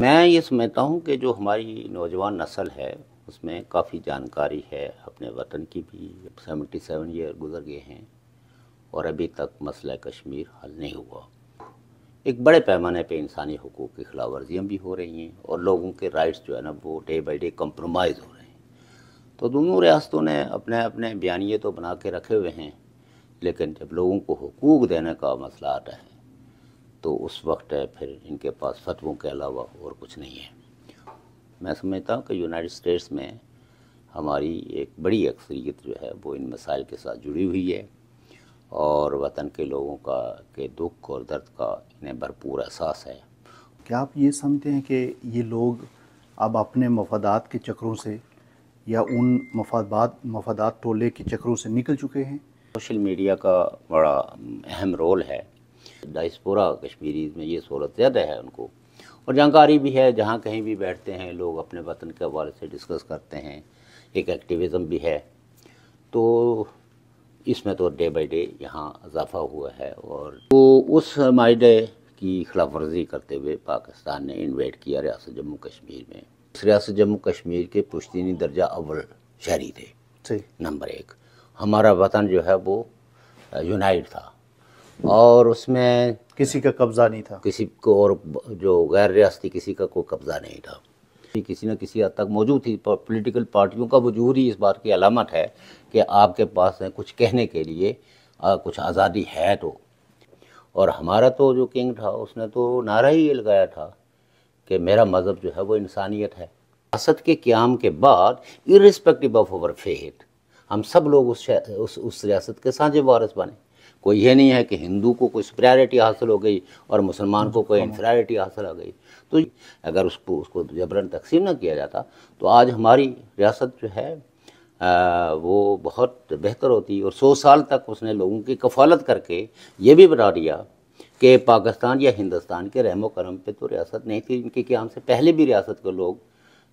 मैं ये समझता हूँ कि जो हमारी नौजवान नस्ल है उसमें काफ़ी जानकारी है अपने वतन की भी। 77 ईयर गुजर गए हैं और अभी तक मसला कश्मीर हल नहीं हुआ। एक बड़े पैमाने पे इंसानी हुकूक़ की खिलाफ वर्जियाँ भी हो रही हैं और लोगों के राइट्स जो है ना वो डे बाई डे कंप्रोमाइज़ हो रहे हैं। तो दोनों रियासतों ने अपने अपने बयानिए तो बना के रखे हुए हैं, लेकिन जब लोगों को हुकूक़ देने का मसला आता है तो उस वक्त फिर इनके पास फतवों के अलावा और कुछ नहीं है। मैं समझता हूँ कि यूनाइटेड स्टेट्स में हमारी एक बड़ी अक्सरियत जो है वो इन मसाइल के साथ जुड़ी हुई है और वतन के लोगों का के दुख और दर्द का इन्हें भरपूर एहसास है। क्या आप ये समझते हैं कि ये लोग अब अपने मफादात के चक्रों से या उन मफादात टोले के चक्रों से निकल चुके हैं? सोशल मीडिया का बड़ा अहम रोल है। डायस्पोरा कश्मीरी में ये सहूलत ज़्यादा है उनको, और जानकारी भी है। जहाँ कहीं भी बैठते हैं लोग अपने वतन के हवाले से डिस्कस करते हैं। एक एक्टिविज़म भी है, तो इसमें तो डे बाई डे यहाँ इजाफा हुआ है। और तो उस मायदे की खिलाफ वर्जी करते हुए पाकिस्तान ने इन्वेट किया रियासत जम्मू कश्मीर में। इस रियासत जम्मू कश्मीर के पुश्तनी दर्जा अव्वल शहरी थे। नंबर 1 हमारा वतन जो है वो यूनाइट था और उसमें किसी का कब्ज़ा नहीं था, किसी को, और जो गैर रियासती किसी का कोई कब्ज़ा नहीं था। किसी न किसी हद तक मौजूद थी। पॉलिटिकल पार्टियों का वजूद ही इस बात की अलामत है कि आपके पास है कुछ कहने के लिए कुछ आज़ादी है। तो और हमारा तो जो किंग था उसने तो नारा ही ये लगाया था कि मेरा मज़हब जो है वो इंसानियत है। रियासत के क़याम के बाद इर्रिस्पेक्टिव ऑफ आवर फेथ हम सब लोग उस रियासत के साझे वारिस बने। कोई ये नहीं है कि हिंदू को कोई सुपीरियरिटी हासिल हो गई और मुसलमान को कोई इन्फीरियरिटी हासिल हो गई। तो अगर उसको जबरन तकसीम न किया जाता तो आज हमारी रियासत जो है वो बहुत बेहतर होती। और 100 साल तक उसने लोगों की कफ़ालत करके ये भी बता दिया कि पाकिस्तान या हिंदुस्तान के रहमो करम पे तो रियासत नहीं थी। इनके क़याम से पहले भी रियासत के लोग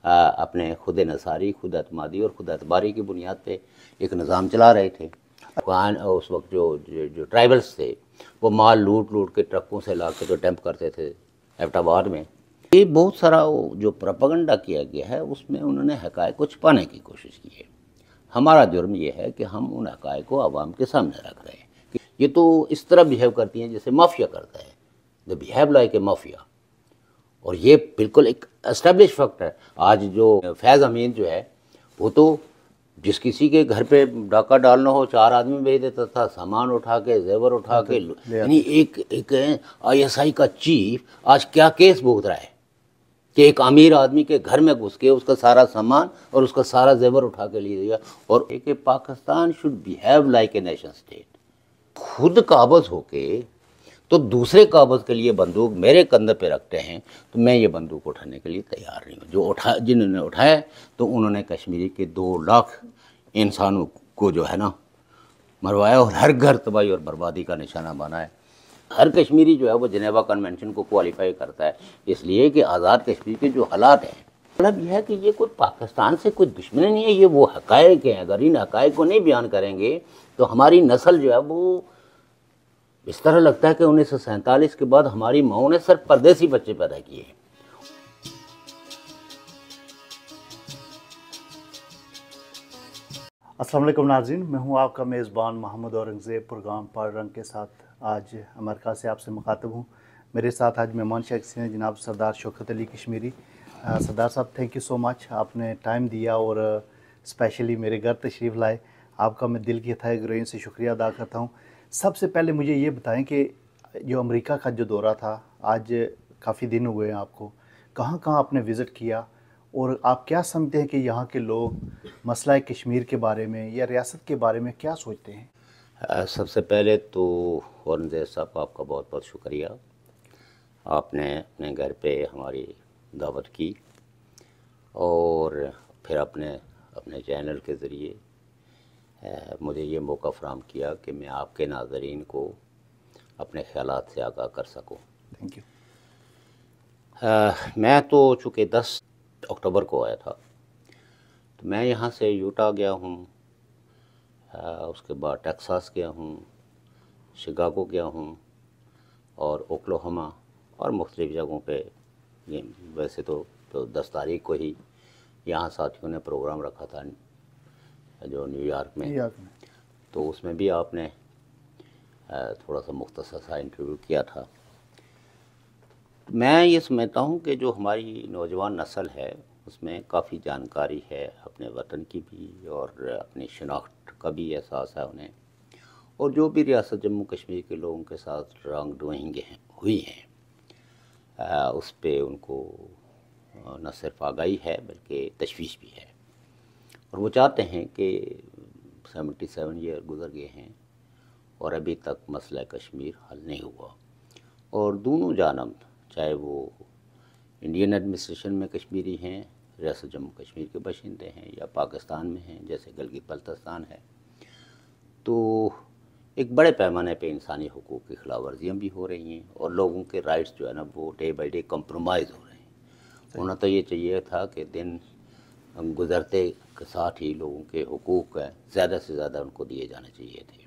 अपने खुद नसारी, खुद अतमादी और खुद अतबारी की बुनियाद पे एक निज़ाम चला रहे थे। उस वक्त जो ट्राइबल्स थे वो माल लूट लूट के ट्रकों से ला के तो डंप करते थे एबटाबाद में। ये बहुत सारा जो प्रोपेगेंडा किया गया है उसमें उन्होंने हक़ाइक़ को छुपाने की कोशिश की है। हमारा जुर्म ये है कि हम उन हक़ाइक़ को आवाम के सामने रख रहे हैं। ये तो इस तरह बिहेव करती हैं जैसे माफिया करता है, the behave like A mafia. और ये बिल्कुल एक एस्टेब्लिश फैक्ट है। आज जो फैज़ अमीन जो है वो तो जिस किसी के घर पे डाका डालना हो 4 आदमी भेज देता था, सामान उठा के, जेवर उठा के। यानी एक ISI का चीफ आज क्या केस भुगत रहा है कि एक अमीर आदमी के घर में घुस के उसका सारा सामान और उसका सारा जेवर उठा के ले दिया। और एक Pakistan should behave like a nation state. खुद काबज़ होके तो दूसरे काबज़ के लिए बंदूक मेरे कंधे पे रखते हैं तो मैं ये बंदूक उठाने के लिए तैयार नहीं हूँ। जिन्होंने उठाया तो उन्होंने कश्मीरी के 2 लाख इंसानों को जो है ना मरवाया और हर घर तबाही और बर्बादी का निशाना बनाया। हर कश्मीरी जो है वो जिनेवा कन्वेंशन को क्वालिफाई करता है, इसलिए कि आज़ाद कश्मीर के जो हालात हैं, मतलब यह है कि ये कोई पाकिस्तान से कोई दुश्मनी नहीं है, ये वो हक़ाइक़ हैं। अगर इन हक़ाइक़ को नहीं बयान करेंगे तो हमारी नस्ल जो है वो इस तरह लगता है कि 1947 के बाद हमारी माओं ने सिर्फ परदेसी बच्चे पैदा किए। अस्सलाम वालेकुम नाज़रीन, मैं हूं आपका मेज़बान मोहम्मद औरंगज़ेब प्रोग्राम पर रंग के साथ आज अमेरिका से आपसे मुखातब हूं। मेरे साथ आज मेहमान शख्स हैं जनाब सरदार शौकत अली कश्मीरी। सरदार साहब, थैंक यू सो मच, आपने टाइम दिया और स्पेशली मेरे घर तशरीफ़ लाए। आपका मैं दिल की तहे दिल से शुक्रिया अदा करता हूँ। सबसे पहले मुझे ये बताएं कि जो अमेरिका का जो दौरा था, आज काफ़ी दिन हुए हैं आपको, कहाँ कहाँ आपने विज़िट किया और आप क्या समझते हैं कि यहाँ के लोग मसला कश्मीर के बारे में या रियासत के बारे में क्या सोचते हैं? सबसे पहले तो औरंगज़ेब साहब आपका बहुत बहुत शुक्रिया। आपने अपने घर पे हमारी दावत की और फिर अपने चैनल के ज़रिए मुझे ये मौका फ़राहम किया कि मैं आपके नाज़रीन को अपने ख़यालात से आगाह कर सकूं। Thank you. मैं तो चूँकि 10 अक्टूबर को आया था, तो मैं यहाँ से यूटा गया हूँ, उसके बाद टेक्सास गया हूँ, शिकागो गया हूँ और ओक्लाहोमा और मुख्तलिफ़ जगहों पे ये वैसे तो 10 तारीख को ही यहाँ साथियों ने प्रोग्राम रखा था जो न्यूयॉर्क में, तो उसमें भी आपने थोड़ा सा मुख्तसर सा इंटरव्यू किया था। मैं ये समझता हूँ कि जो हमारी नौजवान नस्ल है उसमें काफ़ी जानकारी है अपने वतन की भी और अपनी शनाख्त का भी एहसास है उन्हें, और जो भी रियासत जम्मू कश्मीर के लोगों के साथ रंग ढोएंगे हुई हैं उस पर उनको न सिर्फ आगाही है बल्कि तशवीश भी है, और वो चाहते हैं कि 77 ईयर गुजर गए हैं और अभी तक मसला कश्मीर हल नहीं हुआ, और दोनों जानब चाहे वो इंडियन एडमिनिस्ट्रेशन में कश्मीरी हैं, रियासत जम्मू कश्मीर के बाशिंदे हैं, या पाकिस्तान में हैं जैसे गिलगित बल्तिस्तान है, तो एक बड़े पैमाने पे इंसानी हुकूक़ की खिलाफ वर्जियाँ भी हो रही हैं और लोगों के राइट्स जो है ना वो डे बाई डे कंप्रोमाइज़ हो रहे हैं। होना तो ये चाहिए था कि दिन गुजरते के साथ ही लोगों के हुकूक़ ज़्यादा से ज़्यादा उनको दिए जाने चाहिए थे।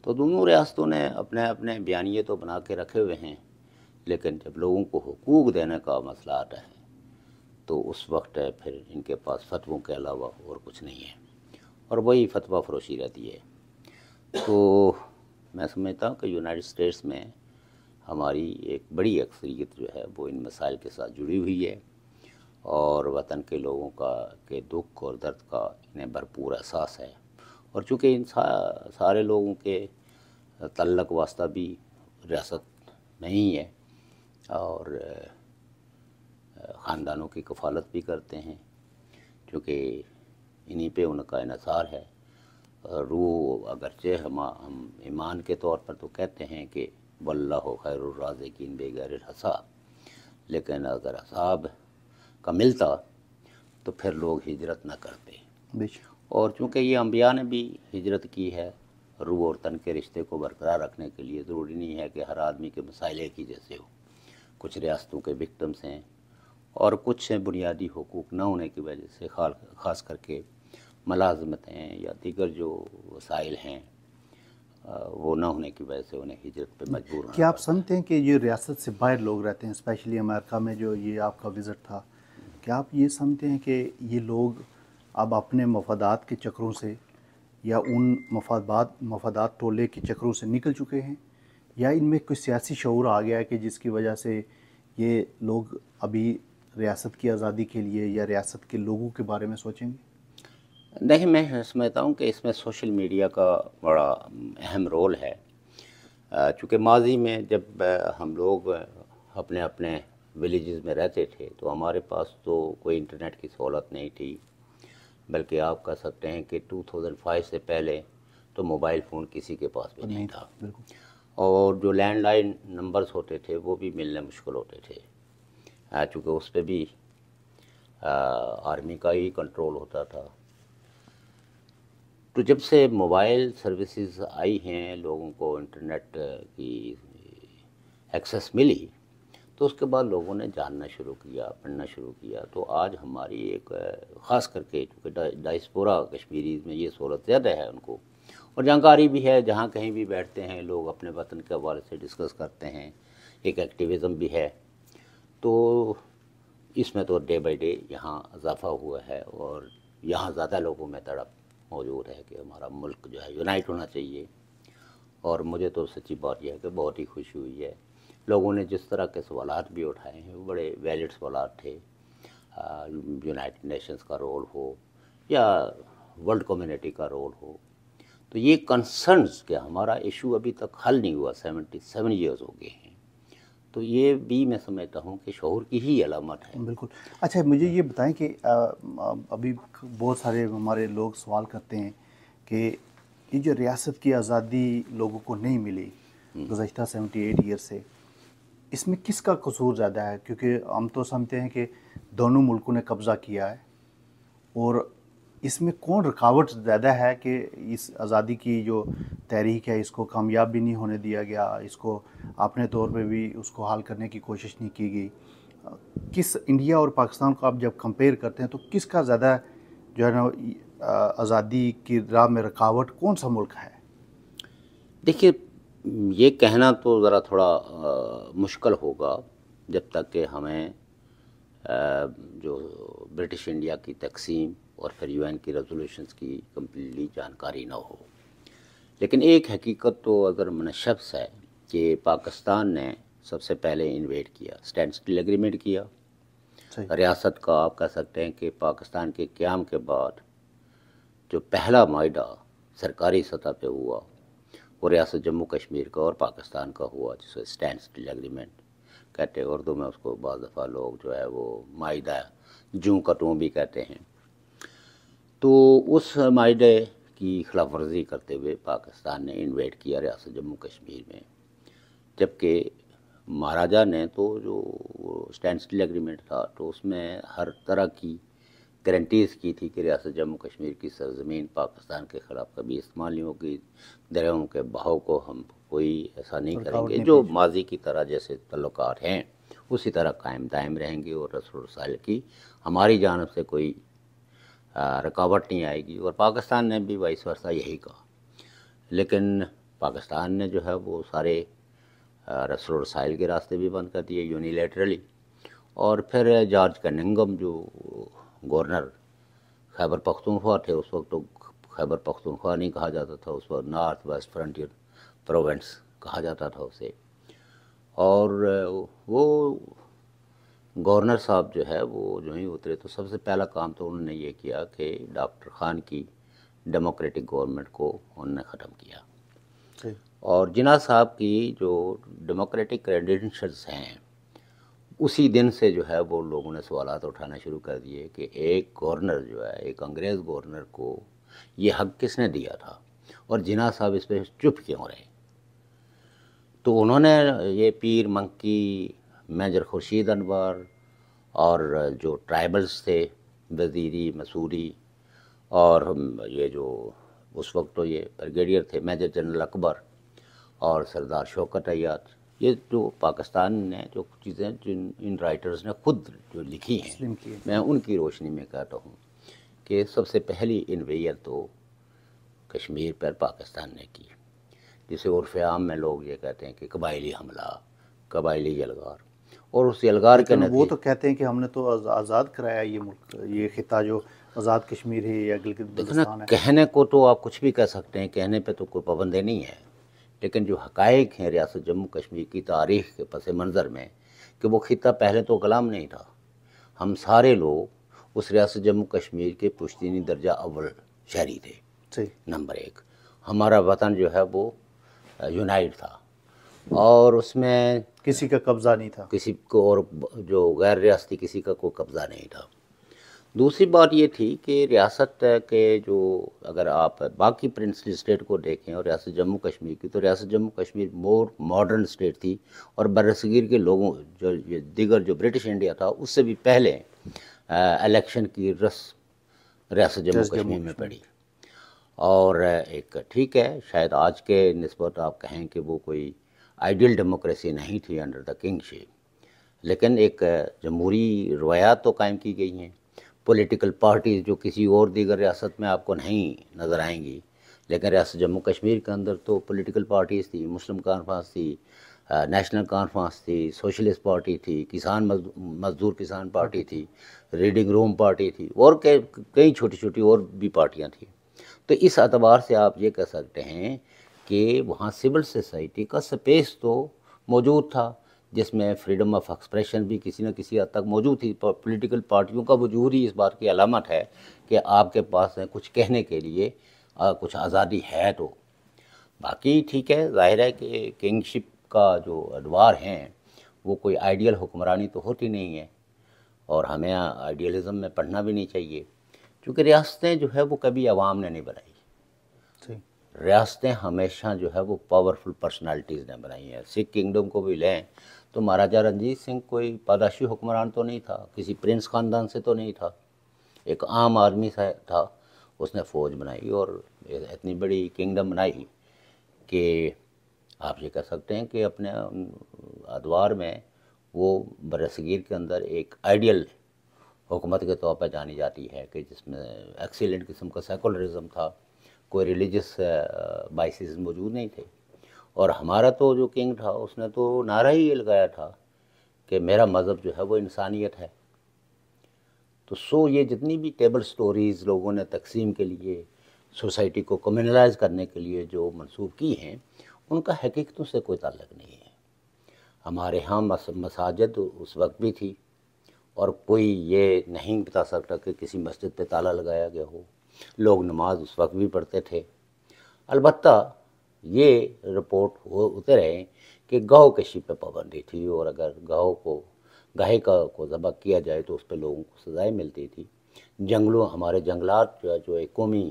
तो दोनों रियासतों ने अपने अपने बयानिए तो बना के रखे हुए हैं, लेकिन जब लोगों को हुकूक़ देने का मसला आता है तो उस वक्त फिर इनके पास फतवों के अलावा और कुछ नहीं है, और वही फतवा फरोशी रहती है। तो मैं समझता हूँ कि यूनाइटेड स्टेट्स में हमारी एक बड़ी अक्सरियत जो है वो इन मसाइल के साथ जुड़ी हुई है, और वतन के लोगों के दुख और दर्द का इन्हें भरपूर एहसास है, और चूँकि इन सारे लोगों के तल्लक वास्ता भी रियासत नहीं है और ख़ानदानों की कफ़ालत भी करते हैं, क्योंकि इन्हीं पे उनका इन्हिसार है। रूह अगरचे हम ईमान के तौर पर तो कहते हैं कि वल्लाहु खैरुर राज़िकीन बेगैर हिसाब, लेकिन अगर हिसाब का मिलता तो फिर लोग हिजरत न करते, और चूँकि ये अम्बिया ने भी हिजरत की है रूह और तन के रिश्ते को बरकरार रखने के लिए, ज़रूरी नहीं है कि हर आदमी के मसाइल एक ही जैसे हो। कुछ रियासतों के विक्टिम्स हैं और कुछ बुनियादी हुकूक न होने की वजह से ख़ास करके मुलाज़मतें या दीगर जो वसाइल हैं वो ना होने की वजह से उन्हें हिजरत पे मजबूर होना। क्या आप समझते हैं कि ये रियासत से बाहर लोग रहते हैं, स्पेशली अमेरिका में जो ये आपका विज़िट था, क्या आप ये समझते हैं कि ये लोग अब अपने मफादात के चक्रों से या उन मफादात टोले के चक्रों से निकल चुके हैं, या इनमें कोई सियासी शऊर आ गया है कि जिसकी वजह से ये लोग अभी रियासत की आज़ादी के लिए या रियासत के लोगों के बारे में सोचेंगे? नहीं, मैं समझता हूँ कि इसमें सोशल मीडिया का बड़ा अहम रोल है, चूँकि माजी में जब हम लोग अपने अपने विलेजेस में रहते थे तो हमारे पास तो कोई इंटरनेट की सहूलत नहीं थी, बल्कि आप कह सकते हैं कि 2005 से पहले तो मोबाइल फ़ोन किसी के पास भी नहीं था, और जो लैंडलाइन नंबर्स होते थे वो भी मिलने मुश्किल होते थे, चूँकि उस पर भी आर्मी का ही कंट्रोल होता था। तो जब से मोबाइल सर्विसेज आई हैं, लोगों को इंटरनेट की एक्सेस मिली, तो उसके बाद लोगों ने जानना शुरू किया, पढ़ना शुरू किया। तो आज हमारी एक ख़ास करके क्योंकि डायस्पोरा कश्मीरीज़ में ये सहूलत ज़्यादा है उनको, और जानकारी भी है, जहाँ कहीं भी बैठते हैं लोग अपने वतन के हवाले से डिस्कस करते हैं, एक एक्टिविज़म भी है। तो इसमें तो डे बाई डे यहाँ इजाफ़ा हुआ है, और यहाँ ज़्यादा लोगों में तड़प मौजूद है कि हमारा मुल्क जो है यूनाइट होना चाहिए। और मुझे तो सच्ची बात यह है कि बहुत ही खुशी हुई है, लोगों ने जिस तरह के सवालात भी उठाए हैं वो बड़े वैलिड सवालात थे। यूनाइटेड नेशंस का रोल हो या वर्ल्ड कम्युनिटी का रोल हो, तो ये कंसर्न्स कि हमारा इशू अभी तक हल नहीं हुआ, 77 ईयर्स हो गए हैं, तो ये भी मैं समझता हूँ कि शऊर की ही अलामत है। बिल्कुल। अच्छा, मुझे ये बताएं कि अभी बहुत सारे हमारे लोग सवाल करते हैं कि ये जो रियासत की आज़ादी लोगों को नहीं मिली गुज़श्ता 78 ईयर से, इसमें किसका कसूर ज़्यादा है? क्योंकि हम तो समझते हैं कि दोनों मुल्कों ने कब्ज़ा किया है, और इसमें कौन रुकावट ज़्यादा है कि इस आज़ादी की जो तहरीक है इसको कामयाब भी नहीं होने दिया गया, इसको अपने तौर पे भी उसको हल करने की कोशिश नहीं की गई? किस इंडिया और पाकिस्तान को आप जब कंपेयर करते हैं तो किसका ज़्यादा जो है ना आज़ादी की राह में रुकावट कौन सा मुल्क है? देखिए, ये कहना तो ज़रा थोड़ा मुश्किल होगा, जब तक कि हमें जो ब्रिटिश इंडिया की तकसीम और फिर यूएन की रेजोल्यूशंस की कम्प्लीटली जानकारी ना हो। लेकिन एक हकीकत तो अगर मनशब्स है कि पाकिस्तान ने सबसे पहले इन्वेड किया, स्टैंड स्टिल एग्रीमेंट किया। रियासत का आप कह सकते हैं कि पाकिस्तान के क़याम के बाद जो पहला माहिदा सरकारी सतह पे हुआ वो रियासत जम्मू कश्मीर का और पाकिस्तान का हुआ, जिसे स्टैंड स्टिल एग्रीमेंट कहते हैं। उर्दू में उसको बाज़ दफ़ा लोग जो है वो माहिदा जूं कटूं भी कहते हैं। तो उस माहिदे की खिलाफ वर्जी करते हुए पाकिस्तान ने इन्वेड किया रियासत जम्मू कश्मीर में, जबकि महाराजा ने तो जो स्टैंड स्टिल एग्रीमेंट था तो उसमें हर तरह की गारंटीज़ की थी कि रियासत जम्मू कश्मीर की सरजमीन पाकिस्तान के ख़िलाफ़ कभी इस्तेमाल नहीं होगी, दरियाओं के बहाव को हम कोई ऐसा नहीं करेंगे, जो माजी की तरह जैसे तल्लुकात हैं उसी तरह कायम दायम रहेंगे और रसूल रसाइल की हमारी जानब से कोई रुकावट नहीं आएगी। और पाकिस्तान ने भी वाइस वर्सा यही कहा। लेकिन पाकिस्तान ने जो है वो सारे रसूल रसाइल के रास्ते भी बंद कर दिए यूनिलेटरली। और फिर जॉर्ज कनिंघम जो गवर्नर खैबर पख्तूनख्वा थे, उस वक्त तो खैबर पख्तूनख्वा नहीं कहा जाता था, उस वक्त नॉर्थ वेस्ट फ्रंटियर प्रोविंस कहा जाता था उसे। और वो गवर्नर साहब जो है वो जो ही उतरे तो सबसे पहला काम तो उन्होंने ये किया कि डॉक्टर ख़ान की डेमोक्रेटिक गवर्नमेंट को उन्होंने ख़त्म किया। और जिन्ना साहब की जो डेमोक्रेटिक क्रेडेंशियल्स हैं उसी दिन से जो है वो लोगों ने सवालात उठाना शुरू कर दिए कि एक गवर्नर जो है, एक अंग्रेज़ गवर्नर को ये हक किसने दिया था और जिन्ना साहब इस पर चुप क्यों रहे। तो उन्होंने ये पीर मंकी, मेजर खुर्शीद अनवर और जो ट्राइबल्स थे वज़ीरी, मसूरी और ये जो उस वक्त तो ये ब्रिगेडियर थे मेजर जनरल अकबर और सरदार शौकत अय्याज, ये जो पाकिस्तान ने जो चीज़ें जिन इन राइटर्स ने खुद जो लिखी हैं मैं उनकी रोशनी में कहता हूँ कि सबसे पहली इन्वेजन तो कश्मीर पर पाकिस्तान ने की, जिसे उर्फ़ आम में लोग ये कहते हैं कि कबायली हमला, कबायली यलगार। और उस यलगार के वो तो कहते हैं कि हमने तो आज़ाद कराया ये मुल्क, ये खिता जो आज़ाद कश्मीर है या गिलगित बल्तिस्तान है। कहने को तो आप कुछ भी कह सकते हैं, कहने पे तो कोई पाबंदी नहीं है, लेकिन जो हक़ाइक़ हैं रियासत जम्मू कश्मीर की तारीख़ के पस मंज़र में कि वो खिता पहले तो ग़ुलाम नहीं था। हम सारे लोग उस रियासत जम्मू कश्मीर के पुश्तैनी दर्जा अव्वल शहरी थे। नंबर एक, हमारा वतन जो है वो यूनाइट था और उसमें किसी का कब्ज़ा नहीं था, किसी को, और जो गैर रियासती किसी का कोई कब्ज़ा नहीं था। दूसरी बात ये थी कि रियासत के जो अगर आप बाकी प्रिंसली स्टेट को देखें और रियासत जम्मू कश्मीर की, तो रियासत जम्मू कश्मीर मोर मॉडर्न स्टेट थी और बरसगीर के लोगों जो दीगर जो ब्रिटिश इंडिया था उससे भी पहले इलेक्शन की रस्म रियासत जम्मू कश्मीर में पड़ी। और एक ठीक है, शायद आज के निस्बत आप कहें कि वो कोई आइडियल डेमोक्रेसी नहीं थी अंडर द किंगशिप, लेकिन एक जमहूरी रवायात तो कायम की गई हैं। पॉलिटिकल पार्टीज़ जो किसी और दीगर रियासत में आपको नहीं नज़र आएंगी, लेकिन रियासत जम्मू कश्मीर के अंदर तो पॉलिटिकल पार्टीज़ थी। मुस्लिम कॉन्फ्रेंस थी, नेशनल कॉन्फ्रेंस थी, सोशलिस्ट पार्टी थी, किसान मजदूर किसान पार्टी थी, रीडिंग रूम पार्टी थी और कई छोटी छोटी और भी पार्टियाँ थी। तो इस एतबार से आप ये कह सकते हैं कि वहाँ सिविल सोसाइटी का स्पेस तो मौजूद था, जिसमें फ्रीडम ऑफ एक्सप्रेशन भी किसी न किसी हद तक मौजूद थी। पॉलिटिकल पार्टियों का वजूद ही इस बात की अलामत है कि आपके पास कुछ कहने के लिए कुछ आज़ादी है। तो बाकी ठीक है, जाहिर है कि किंगशिप का जो अडवार हैं वो कोई आइडियल हुक्मरानी तो होती नहीं है और हमें आइडियलिज़म में पढ़ना भी नहीं चाहिए, क्योंकि रियासतें जो है वो कभी अवाम ने नहीं बनाई। रियासतें हमेशा जो है वो पावरफुल पर्सनालिटीज़ ने बनाई हैं। सिख किंगडम को भी लें तो महाराजा रंजीत सिंह कोई पादाशी हुक्मरान तो नहीं था, किसी प्रिंस ख़ानदान से तो नहीं था, एक आम आदमी सा था। उसने फ़ौज बनाई और इतनी बड़ी किंगडम बनाई कि आप ये कह सकते हैं कि अपने अदवार में वो बरसगीर के अंदर एक आइडियल हुकूमत के तौर पर जानी जाती है कि जिसमें एक्सीलेंट किस्म का सेकुलरिज्म था, कोई रिलीजियस बाइसेस मौजूद नहीं थे। और हमारा तो जो किंग था उसने तो नारा ही ये लगाया था कि मेरा मज़हब जो है वो इंसानियत है। तो ये जितनी भी टेबल स्टोरीज़ लोगों ने तकसीम के लिए, सोसाइटी को कम्युनलाइज करने के लिए जो मंसूब की हैं, उनका हकीकतों से कोई ताल्लुक़ नहीं है। हमारे यहाँ मसाजिद उस वक्त भी थी और कोई ये नहीं बता सकता कि किसी मस्जिद पे ताला लगाया गया हो। लोग नमाज उस वक्त भी पढ़ते थे। अलबत्ता ये रिपोर्ट होते रहे कि गौ कशी पे पाबंदी थी और अगर गाय को ज़बह किया जाए तो उस पर लोगों को सज़ाएँ मिलती थी। हमारे जंगलात जो एक कौमी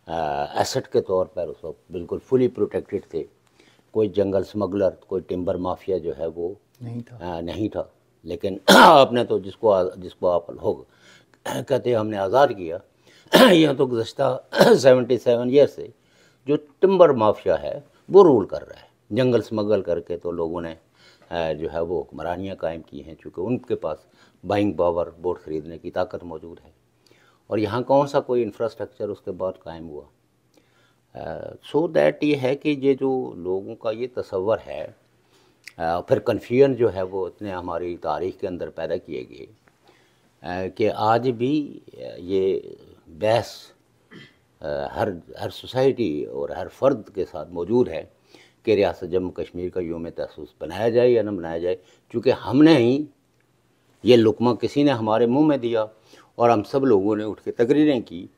एसेट के तौर पर उस वक्त बिल्कुल फुली प्रोटेक्टेड थे। कोई जंगल स्मगलर, कोई टिम्बर माफिया जो है वो नहीं था। लेकिन आपने तो जिसको आप लोग कहते हैं हमने आज़ाद किया, यह तो गुज़श्ता 77 ईयर से जो टिम्बर माफिया है वो रूल कर रहा है। जंगल स्मगल करके तो लोगों ने जो है वो हुक्मरानियाँ कायम की हैं, चूँकि उनके पास बाइंग पावर, वोट ख़रीदने की ताकत मौजूद है। और यहाँ कौन सा कोई इंफ्रास्ट्रक्चर उसके बाद कायम हुआ। सो दैट ये है कि ये जो लोगों का ये तसव्वुर है, फिर कन्फ्यूजन जो है वो इतने हमारी तारीख़ के अंदर पैदा किए गए कि आज भी ये बहस हर सोसाइटी और हर फ़र्द के साथ मौजूद है कि रियासत जम्मू कश्मीर का यौम तहफ़्फ़ुज़ बनाया जाए या न बनाया जाए। चूँकि हमने ही ये लुक़मा किसी ने हमारे मुंह में दिया और हम सब लोगों ने उठ के तकरीरें की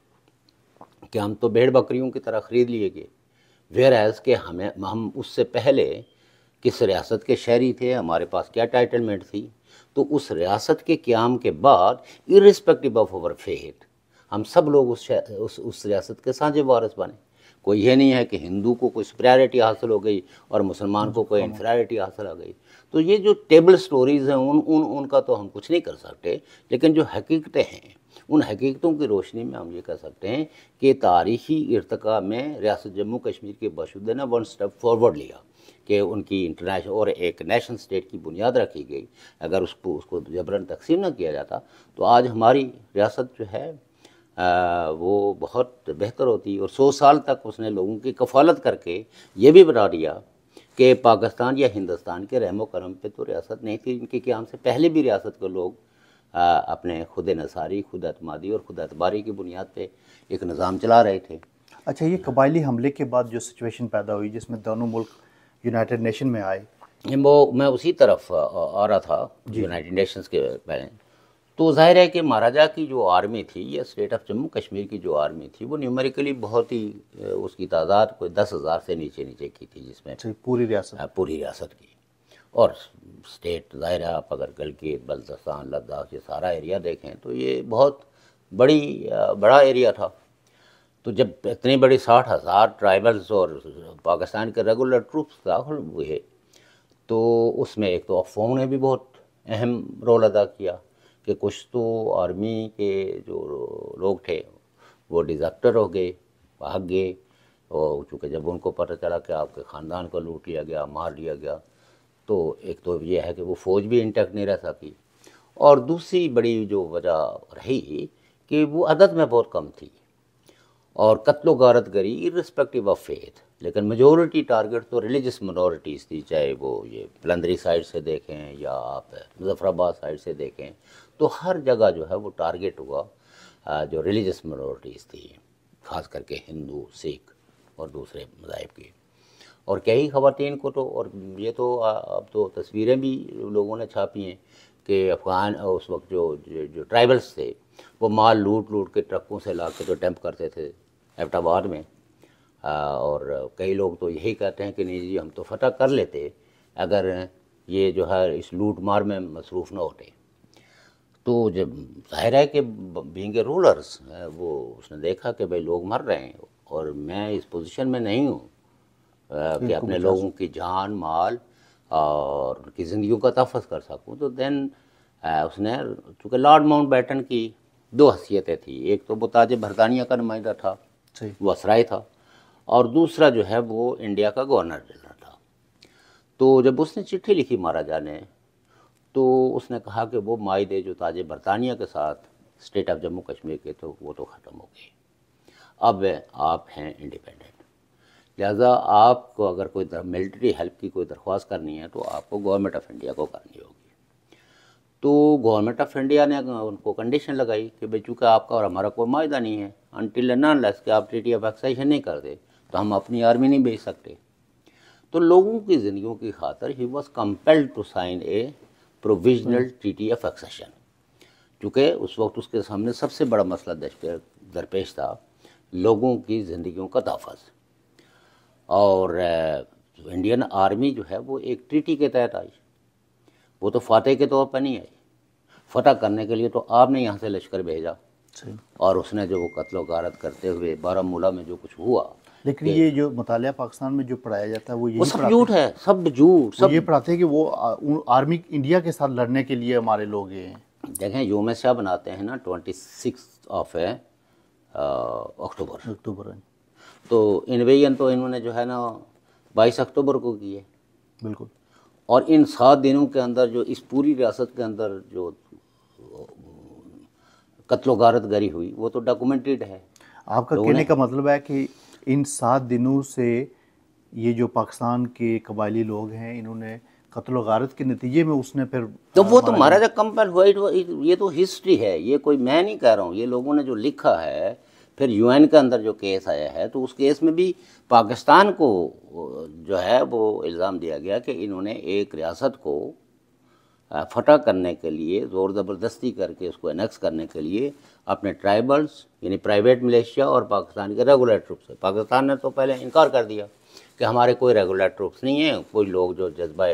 कि हम तो भेड़ बकरियों की तरह ख़रीद लिए गए। वेयर एज़ के हम उससे पहले किस रियासत के शहरी थे, हमारे पास क्या टाइटलमेंट थी, तो उस रियासत के क़याम के बाद इर्रिस्पेक्टिव ऑफ आवर फेथ हम सब लोग उस रियासत के साझे वारिस बने। कोई ये नहीं है कि हिंदू को कोई सुपीरियरिटी हासिल हो गई और मुसलमान को कोई इन्फीरियरिटी हासिल हो गई। तो ये जो टेबल स्टोरीज़ हैं उनका तो हम कुछ नहीं कर सकते, लेकिन जो हकीकतें हैं उन हकीकतों की रोशनी में हम ये कह सकते हैं कि तारीख़ी इर्तिका में रियासत जम्मू कश्मीर के बाशिंदे ने वन स्टेप फॉरवर्ड लिया कि उनकी इंटरनेशनल और एक नेशन स्टेट की बुनियाद रखी गई। अगर उसको जबरन तकसीम न किया जाता तो आज हमारी रियासत जो है वो बहुत बेहतर होती। और 100 साल तक उसने लोगों की कफ़ालत करके ये भी बता दिया कि पाकिस्तान या हिंदुस्तान के रहमो करम पे तो रियासत नहीं थी। इनके क़याम से पहले भी रियासत के लोग अपने खुद नसारी, खुद अतमादी और खुद अतबारी की बुनियाद पे एक निज़ाम चला रहे थे। अच्छा, ये कबायली हमले के बाद जो सिचुएशन पैदा हुई जिसमें दोनों मुल्क यूनाइटेड नेशन में आए, वो मैं उसी तरफ आ रहा था यूनाइटेड नेशंस के पहले। तो ज़ाहिर है कि महाराजा की जो आर्मी थी या स्टेट ऑफ जम्मू कश्मीर की जो आर्मी थी वो न्यूमेरिकली बहुत ही उसकी तादाद कोई 10,000 से नीचे की थी, जिसमें पूरी रियासत की। और स्टेट ज़ाहिर है, आप अगर गिलगित बल्तिस्तान, लद्दाख, ये सारा एरिया देखें तो ये बहुत बड़ा एरिया था। तो जब इतनी बड़ी 60,000 ट्राइबल्स और पाकिस्तान के रेगुलर ट्रूप्स दाखिल हुए तो उसमें एक तो अफवाहों ने भी बहुत अहम रोल अदा किया कि कुछ तो आर्मी के जो लोग थे वो डिज़र्टर हो गए, भाग गए। और चूँकि जब उनको पता चला कि आपके ख़ानदान को लूट लिया गया, मार लिया गया, तो एक तो ये है कि वो फ़ौज भी इंटैक्ट नहीं रह सकी। और दूसरी बड़ी जो वजह रही कि वो अदद में बहुत कम थी और कत्लो गारत गरी इर्रिस्पेक्टिव ऑफ फेथ। लेकिन मेजॉरिटी टारगेट तो रिलीजियस मिनॉरिटीज़ थी, चाहे वो ये पलंदरी साइड से देखें या आप मुजफ्फराबाद साइड से देखें, तो हर जगह जो है वो टारगेट हुआ जो रिलीजियस मिनॉरिटीज़ थी, ख़ास करके हिंदू, सिख और दूसरे मज़ाहिब की। और कई ख़वातीन को तो, और ये तो अब तो तस्वीरें भी लोगों ने छापी हैं कि अफ़गान उस वक्त जो ट्राइबल्स थे वो माल लूट के ट्रकों से ला के तो डंप करते थे एबटाबाद में। और कई लोग तो यही कहते हैं कि नहीं जी, हम तो फतह कर लेते अगर ये जो है इस लूट मार में मसरूफ़ न होते। तो जब ज़ाहिर है कि बीइंग ए रूलर्स वो उसने देखा कि भाई लोग मर रहे हैं और मैं इस पोजीशन में नहीं हूँ कि अपने लोगों की जान, माल और उनकी ज़िंदगियों का तहफ़्फ़ुज़ कर सकूँ। तो देन उसने, चूँकि लॉर्ड माउंटबेटन की 2 हैसियतें थी, एक तो वो ताज बरतानिया का नुमाइंदा था, वो असराय था, और दूसरा जो है वो इंडिया का गवर्नर जनरल था। तो जब उसने चिट्ठी लिखी महाराजा ने, तो उसने कहा कि वो मायदे जो ताज बरतानिया के साथ स्टेट ऑफ जम्मू कश्मीर के थे वो तो ख़त्म हो गए, अब आप हैं इंडिपेंडेंट। लिहाजा आपको अगर कोई मिलिट्री हेल्प की कोई दरख्वास्त करनी है तो आपको गवर्नमेंट ऑफ इंडिया को करनी होगी। तो गवर्नमेंट ऑफ इंडिया ने उनको कंडीशन लगाई कि भाई चूँकि आपका और हमारा कोई मायदा नहीं है, अनटिल एंड अनलेस कि आप ट्रीटी ऑफ एक्सेशन नहीं करते तो हम अपनी आर्मी नहीं भेज सकते। तो लोगों की ज़िंदगियों की खातर ही was compelled to sign a provisional treaty of accession, चूँकि उस वक्त उसके सामने सबसे बड़ा मसला दरपेश था, लोगों की ज़िंदगियों का तहफ़्फ़ुज़। और इंडियन आर्मी जो है वो एक ट्रीटी के तहत आई, वो तो फातह के तौर पर नहीं आई। फतह करने के लिए तो आपने यहाँ से लश्कर भेजा और उसने जो वो कत्ल गारत करते हुए बारामूला में जो कुछ हुआ। लेकिन ये जो मुतालिया पाकिस्तान में जो पढ़ाया जाता है वो वो सब झूठ है, सब झूठ, सब ये पढ़ाते हैं कि वो आर्मी इंडिया के साथ लड़ने के लिए हमारे लोग हैं। देखें यूम शाह बनाते हैं ना 26 अक्टूबर, तो इन्वेजन तो इन्होंने जो है ना 22 अक्टूबर को की है। बिल्कुल। और इन 7 दिनों के अंदर जो इस पूरी रियासत के अंदर जो कत्लो गारत गरी हुई वो तो डॉक्यूमेंटेड है। आपका कहने का मतलब है कि इन 7 दिनों से ये जो पाकिस्तान के कबायली लोग हैं इन्होंने कत्लो गारत के नतीजे में उसने फिर तो वो तो महाराजा कंपेल हुआ, ये तो हिस्ट्री है, ये कोई मैं नहीं कह रहा हूँ, ये लोगों ने जो लिखा है। फिर यूएन के अंदर जो केस आया है तो उस केस में भी पाकिस्तान को जो है वो इल्ज़ाम दिया गया कि इन्होंने एक रियासत को फतह करने के लिए ज़ोर ज़बरदस्ती करके उसको एनेक्स करने के लिए अपने ट्राइबल्स यानी प्राइवेट मिलिशिया और पाकिस्तान के रेगुलर ट्रुप्स है। पाकिस्तान ने तो पहले इनकार कर दिया कि हमारे कोई रेगुलर ट्रुप्स नहीं है, कोई लोग जो जज्बा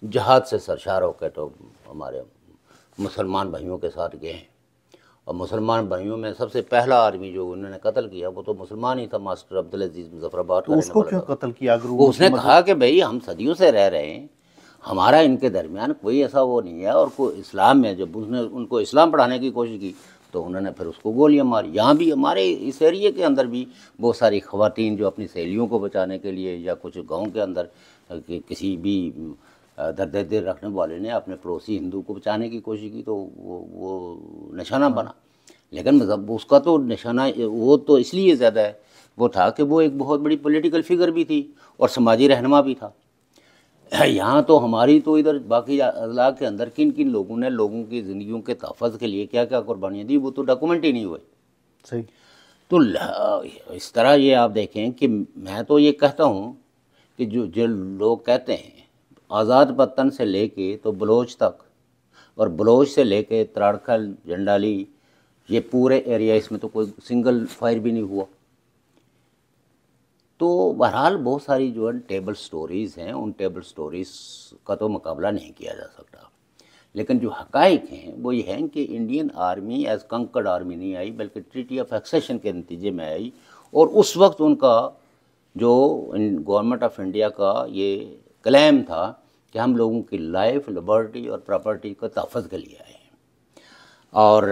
जहाद से सरशार होकर तो हमारे मुसलमान भाइयों के साथ गए हैं। और मुसलमान भाइयों में सबसे पहला आर्मी जो उन्होंने कत्ल किया वो तो मुसलमान ही था, मास्टर अब्दुल अजीज मुजफ्फराबाद। तो उसको क्यों कत्ल किया? वो उसने कहा कि भाई हम सदियों से रह रहे हैं, हमारा इनके दरमियान कोई ऐसा वो नहीं है। और कोई इस्लाम में जब उसने उनको इस्लाम पढ़ाने की कोशिश की तो उन्होंने फिर उसको गोलियां मारी। यहाँ भी हमारे इस एरिए के अंदर भी बहुत सारी ख़वातीन जो अपनी सहेलियों को बचाने के लिए या कुछ गाँव के अंदर किसी भी दर्द रखने वाले ने अपने पड़ोसी हिंदू को बचाने की कोशिश की तो वो निशाना बना। लेकिन मतलब उसका तो निशाना वो तो इसलिए ज़्यादा है वो था कि वो एक बहुत बड़ी पॉलिटिकल फिगर भी थी और समाजी रहनुमा भी था। यहाँ तो हमारी तो इधर बाकी अजला के अंदर किन किन लोगों ने लोगों की ज़िंदगियों के तहफ़्फ़ुज़ के लिए क्या क्या कुर्बानियाँ दी वो तो डॉक्यूमेंट ही नहीं हुए। सही। तो इस तरह ये आप देखें कि मैं तो ये कहता हूँ कि जो लोग कहते हैं आज़ाद पत्तन से लेके तो बलोच तक और बलोच से लेके त्राड़खल जंडाली ये पूरे एरिया इसमें तो कोई सिंगल फायर भी नहीं हुआ। तो बहरहाल बहुत सारी जो है टेबल स्टोरीज़ हैं, उन टेबल स्टोरीज़ का तो मुकाबला नहीं किया जा सकता। लेकिन जो हक़ाइक़ हैं वो ये हैं कि Indian army as conquered army नहीं आई बल्कि ट्रीटी ऑफ एक्सेशन के नतीजे में आई। और उस वक्त उनका जो गवर्नमेंट ऑफ इंडिया का ये क्लेम था कि हम लोगों की लाइफ, लिबर्टी और प्रॉपर्टी का तहफ़्फ़ुज़ के लिए आए हैं। और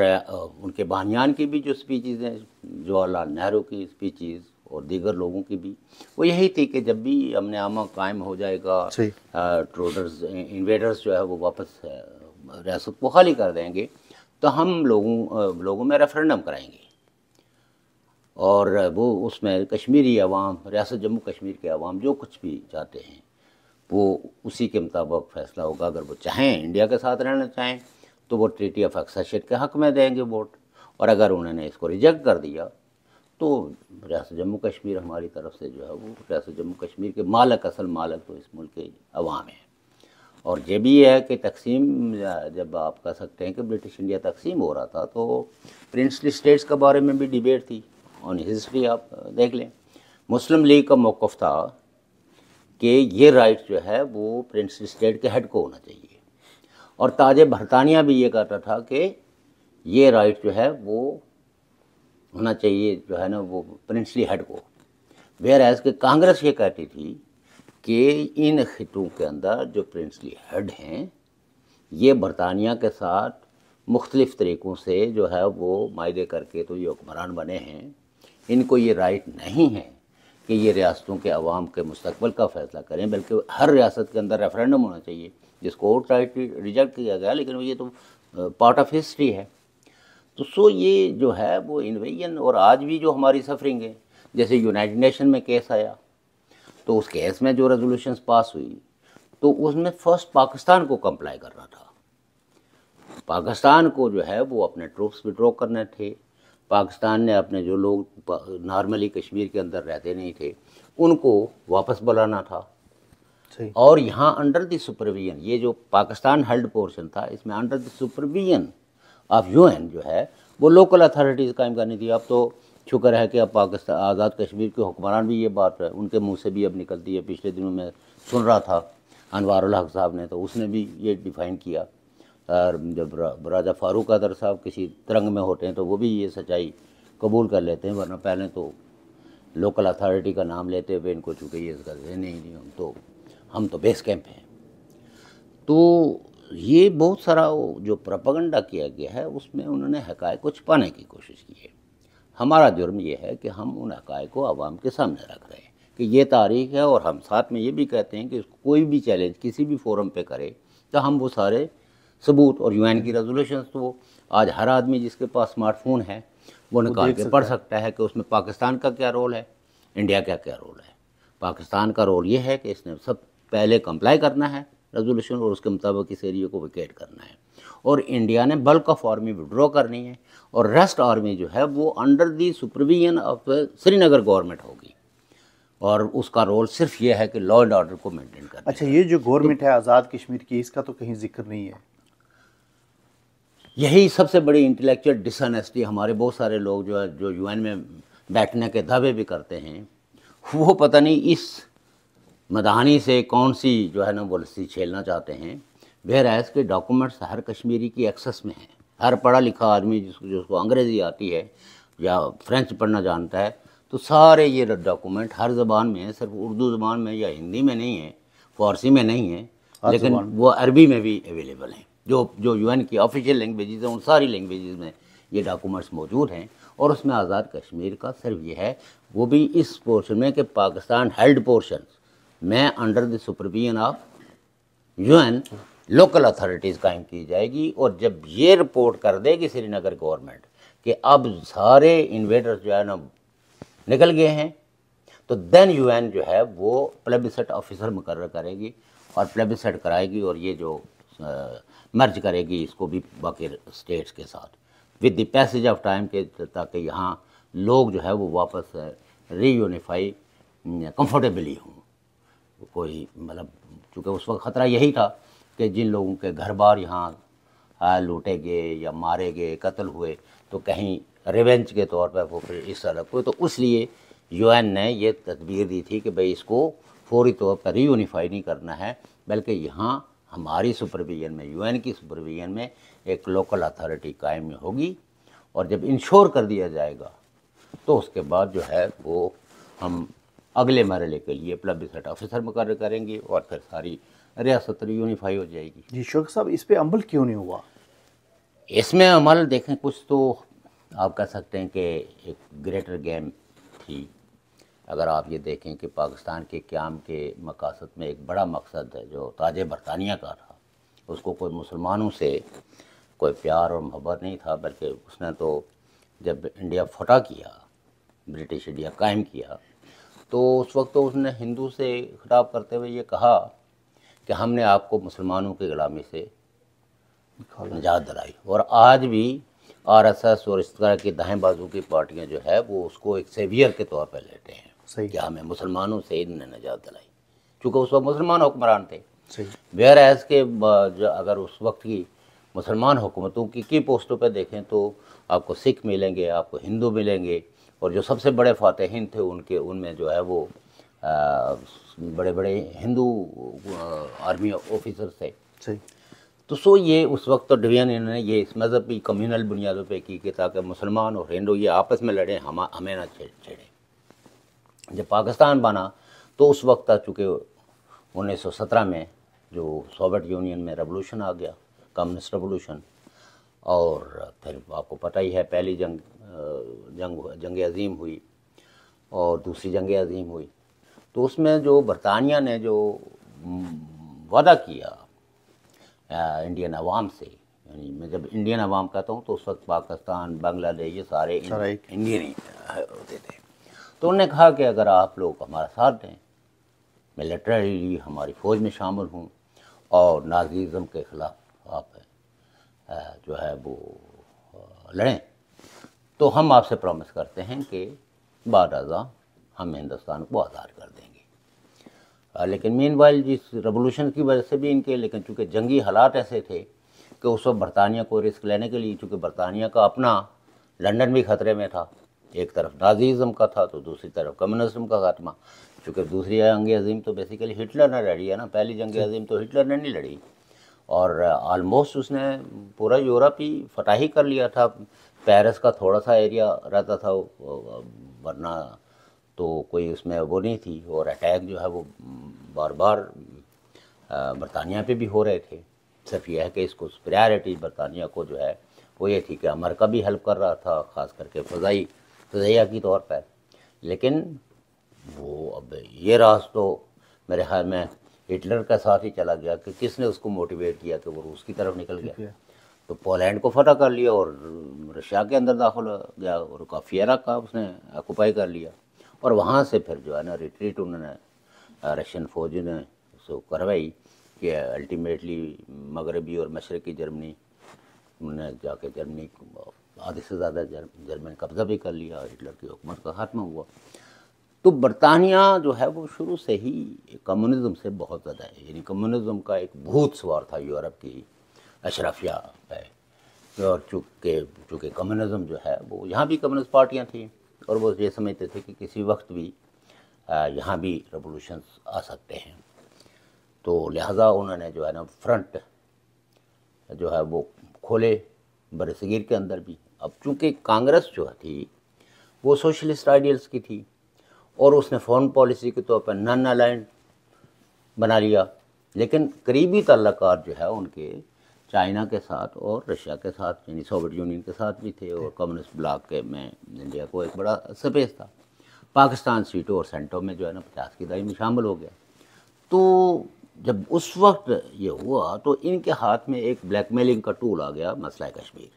उनके बानियान की भी जो स्पीचेज़ हैं, जवाहरलाल नेहरू की स्पीचेज़ और दीगर लोगों की भी वो यही थी कि जब भी अमन आमा कायम हो जाएगा, ट्रोडर्स इन्वेडर्स जो है वो वापस रियासत को खाली कर देंगे तो हम लोगों में रेफरेंडम कराएंगे और वो उसमें कश्मीरी अवाम, रियासत जम्मू कश्मीर के अवाम जो कुछ भी चाहते हैं वो उसी के मुताबिक फ़ैसला होगा। अगर वो चाहें इंडिया के साथ रहना चाहें तो वो ट्रीटी ऑफ एक्सेशन के हक़ में देंगे वोट, और अगर उन्होंने इसको रिजेक्ट कर दिया तो रियासत जम्मू कश्मीर हमारी तरफ से जो है वो रियासत जम्मू कश्मीर के मालक, असल मालक तो इस मुल्क के अवाम हैं। और ये भी है कि तकसीम, जब आप कह सकते हैं कि ब्रिटिश इंडिया तकसीम हो रहा था तो प्रिंसली स्टेट्स के बारे में भी डिबेट थी। ऑन हिस्ट्री आप देख लें, मुस्लिम लीग का मौक़िफ़ था कि ये राइट जो है वो प्रिंसली स्टेट के हेड को होना चाहिए, और ताज बरतानिया भी ये कहता था कि ये राइट जो है वो होना चाहिए जो है ना वो प्रिंसली हेड को। वेयर एज के कांग्रेस ये कहती थी कि इन खितों के अंदर जो प्रिंसली हेड हैं ये बरतानिया के साथ मुख्तलिफ़ तरीक़ों से जो है वो मायदे करके तो ये हुक्मरान बने हैं, इनको ये राइट नहीं है कि ये रियासतों के अवाम के मुस्तकबिल का फ़ैसला करें, बल्कि हर रियासत के अंदर रेफरेंडम होना चाहिए जिसको वोट राइट रिजेक्ट किया गया। लेकिन ये तो पार्ट ऑफ हिस्ट्री है। तो ये जो है वो इन्वेजन, और आज भी जो हमारी सफरिंग है, जैसे यूनाइटेड नेशन में केस आया तो उस केस में जो रेजोल्यूशंस पास हुई तो उसमें फ़र्स्ट पाकिस्तान को कंप्लाई करना था। पाकिस्तान को जो है वो अपने ट्रूप्स विड्रॉ करने थे। पाकिस्तान ने अपने जो लोग नॉर्मली कश्मीर के अंदर रहते नहीं थे उनको वापस बुलाना था। सही। और यहाँ अंडर द सुपरविजन, ये जो पाकिस्तान हेल्ड पोर्शन था इसमें under the supervision of UN जो है वो लोकल अथॉरिटीज़ कायम करनी थी। अब तो शुक्र है कि अब पाकिस्तान आज़ाद कश्मीर के हुक्मरान भी ये बात उनके मुंह से भी अब निकलती है। पिछले दिनों में सुन रहा था अनवारुल हक साहब ने, तो उसने भी ये डिफ़ाइन किया। और जब राजा फारूक अदर साहब किसी तरंग में होते हैं तो वो भी ये सच्चाई कबूल कर लेते हैं, वरना पहले तो लोकल अथॉरिटी का नाम लेते हुए इनको चूँकि ये करते नहीं हम तो बेस कैंप हैं। तो ये बहुत सारा जो प्रोपेगेंडा किया गया है उसमें उन्होंने हक़ाइक़ को छुपाने की कोशिश की है। हमारा जुर्म ये है कि हम उन हक़ाइक़ को आवाम के सामने रख रहे हैं कि ये तारीख़ है, और हम साथ में ये भी कहते हैं कि कोई भी चैलेंज किसी भी फोरम पे करे तो हम वो सारे सबूत और यूएन की रेजोल्यूशंस तो आज हर आदमी जिसके पास स्मार्टफोन है वो निकाल के पढ़ सकता है कि उसमें पाकिस्तान का क्या रोल है, इंडिया का क्या रोल है। पाकिस्तान का रोल ये है कि इसने सब पहले कंप्लाई करना है रेजोल्यूशन और उसके मुताबिक इस एरिया को विकेट करना है, और इंडिया ने बल्क ऑफ आर्मी विड्रॉ करनी है, और रेस्ट आर्मी जो है वो under the supervision of Srinagar government होगी, और उसका रोल सिर्फ ये है कि लॉ एंड ऑर्डर को मेंटेन करना। अच्छा, ये जो गवर्नमेंट है आज़ाद कश्मीर की, इसका तो कहीं जिक्र नहीं है। यही सबसे बड़ी इंटेलेक्चुअल डिसऑनेस्टी। हमारे बहुत सारे लोग जो यूएन में बैठने के दावे भी करते हैं, वो पता नहीं इस मदानी से कौन सी जो है ना वो लस्सी छेलना चाहते हैं। बहरहाल के डॉक्यूमेंट्स हर कश्मीरी की एक्सेस में हैं। हर पढ़ा लिखा आदमी जिसको अंग्रेज़ी आती है या फ्रेंच पढ़ना जानता है, तो सारे ये डॉक्यूमेंट हर ज़बान में है, सिर्फ उर्दू ज़बान में या हिंदी में नहीं है, फ़ारसी में नहीं है, लेकिन वो अरबी में भी अवेलेबल हैं। जो यूएन की ऑफिशियल लैंग्वेजेज़ हैं उन सारी लैंग्वेजेज़ में ये डॉक्यूमेंट्स मौजूद हैं, और उसमें आज़ाद कश्मीर का सिर्फ ये है, वो भी इस पोर्शन में कि पाकिस्तान हेल्ड पोर्शन में under the supervision of UN local authorities कायम की जाएगी। और जब ये रिपोर्ट कर देगी श्रीनगर गवर्नमेंट कि अब सारे इन्वेडर्स जो है ना निकल गए हैं, तो देन यूएन जो है वो प्लेबिसाइट ऑफिसर मुकर्रर करेगी और प्लेबिसाइट कराएगी, और ये जो मर्ज करेगी इसको भी बाकी स्टेट्स के साथ with the passage of time के, ताकि यहाँ लोग जो है वो वापस रीयूनिफाई कंफर्टेबली हों। कोई मतलब चूँकि उस वक्त ख़तरा यही था कि जिन लोगों के घर बार यहाँ लूटे गए या मारे गए, कत्ल हुए, तो कहीं रिवेंज के तौर पर वो फिर इस तरह कोई, तो इसलिए यूएन ने ये तदबीर दी थी कि भाई इसको फौरी तौर पर रीयूनिफाई नहीं करना है, बल्कि यहाँ हमारी सुपरविजन में, यूएन की सुपरविजन में एक लोकल अथॉरिटी कायम होगी, और जब इंश्योर कर दिया जाएगा तो उसके बाद जो है वो हम अगले मरहले के लिए प्लेबिसाइट ऑफिसर मुकर्रर करेंगे और फिर सारी रियासत यूनिफाई हो जाएगी। जी शौकत साहब, इस पे अमल क्यों नहीं हुआ? इसमें अमल देखें, कुछ तो आप कह सकते हैं कि एक ग्रेटर गेम थी। अगर आप ये देखें कि पाकिस्तान के क़याम के मकासद में एक बड़ा मकसद है जो ताज बरतानिया का था, उसको कोई मुसलमानों से कोई प्यार और मोहब्बत नहीं था, बल्कि उसने तो जब इंडिया फतह किया, ब्रिटिश इंडिया कायम किया, तो उस वक्त तो उसने हिंदू से खिताब करते हुए ये कहा कि हमने आपको मुसलमानों की ग़ुलामी से निजात दिलाई। और आज भी आरएसएस और इस तरह की दाएं बाजू की पार्टियां जो है वो उसको एक सेवियर के तौर पर लेते हैं। सही। कि हमें मुसलमानों से इन्होंने निजात दिलाई, चूँकि उस वक्त मुसलमान हुक्मरान थे। सही। बहरहाल के अगर उस वक्त की मुसलमान हुकूमतों की पोस्टों पर देखें तो आपको सिख मिलेंगे, आपको हिंदू मिलेंगे, और जो सबसे बड़े फातहीन थे उनमें जो है वो बड़े बड़े हिंदू आर्मी ऑफिसर्स थे। सही। तो ये उस वक्त तो डिवीजन इन्होंने ये इस मज़हबी कम्युनल बुनियादों पे की कि ताकि मुसलमान और हिंदू ये आपस में लड़ें, हमें ना छेड़ें। जब पाकिस्तान बना तो उस वक्त आ चूँकि 1917 में जो सोवियत यूनियन में रेवोल्यूशन आ गया, कम्युनिस्ट रेवोल्यूशन, और फिर आपको पता ही है पहली जंग अज़ीम हुई और दूसरी जंग अज़ीम हुई। तो उसमें जो बरतानिया ने जो वादा किया इंडियन अवाम से, यानी मैं जब इंडियन अवाम कहता हूँ तो उस वक्त पाकिस्तान, बांग्लादेश, ये सारे इंडियन ही होते थे। तो उन्होंने कहा कि अगर आप लोग हमारा साथ दें, मिलिट्री हमारी फ़ौज में शामिल हों और नाज़िज़म के ख़िलाफ़ आप जो है वो लड़ें, तो हम आपसे प्रॉमिस करते हैं कि बाद अज़ां हम हिंदुस्तान को आज़ाद कर देंगे। लेकिन मीनवाइल जिस रेवोल्यूशन की वजह से भी इनके, लेकिन चूँकि जंगी हालात ऐसे थे कि उस वक्त बरतानिया को रिस्क लेने के लिए, चूँकि बरतानिया का अपना लंदन भी ख़तरे में था, एक तरफ नाज़ीज़म का था तो दूसरी तरफ कम्युनिज़म का खात्मा। चूँकि दूसरी जंग अज़ीम तो बेसिकली हिटलर ने लड़ी है ना, पहली जंग अज़ीम तो हिटलर ने नहीं लड़ी, और आलमोस्ट उसने पूरा यूरोप ही फतह ही कर लिया था। पेरिस का थोड़ा सा एरिया रहता था, वरना तो कोई उसमें वो नहीं थी। और अटैक जो है वो बार बार बरतानिया पे भी हो रहे थे। सिर्फ यह है कि इसको प्रायोरिटी बरतानिया को जो है वो ये थी कि अमेरिका भी हेल्प कर रहा था, ख़ास करके फ़ज़ाइया की तौर पर। लेकिन वो अब ये राज तो मेरे ख्याल में हिटलर का साथ ही चला गया कि किसने उसको मोटिवेट किया कि वो रूस की तरफ निकल गया। तो पोलैंड को फतह कर लिया और रशिया के अंदर दाखिल हो गया और काफियरा का उसने ऑक्यूपाई कर लिया। और वहाँ से फिर जो है ना रिट्रीट उन्होंने रशियन फौज ने उसको करवाई कि अल्टीमेटली मगरबी और मशरक़ी जर्मनी, उन्होंने जाके जर्मनी आधे से ज़्यादा जर्मन कब्ज़ा भी कर लिया, हिटलर की हुकूमत का खात्मा हुआ। तो बरतानिया जो है वो शुरू से ही कम्युनिज़म से बहुत ज़्यादा है, यानी कम्युनिज़म का एक भूत सवार था यूरोप की अशराफिया पे। और चूँकि कम्युनिज़म जो है वो, यहाँ भी कम्युनिस्ट पार्टियाँ थी और वो ये समझते थे कि किसी वक्त भी यहाँ भी रेवोल्यूशंस आ सकते हैं। तो लिहाजा उन्होंने जो है ना फ्रंट जो है वो खोले बरसगीर के अंदर भी। अब चूँकि कांग्रेस जो थी वो सोशलिस्ट आइडियल्स की थी और उसने फॉरेन पॉलिसी के तौर पर नॉन अलाइंड बना लिया, लेकिन करीबी तल्लुकात जो है उनके चाइना के साथ और रशिया के साथ, यानी सोवियत यूनियन के साथ भी थे। और कम्युनिस्ट ब्लॉक के में इंडिया को एक बड़ा स्पेस था। पाकिस्तान सीटों और सेंटों में जो है ना 50 की दहाई में शामिल हो गया। तो जब उस वक्त ये हुआ तो इनके हाथ में एक ब्लैकमेलिंग का टूल आ गया, मसला कश्मीर,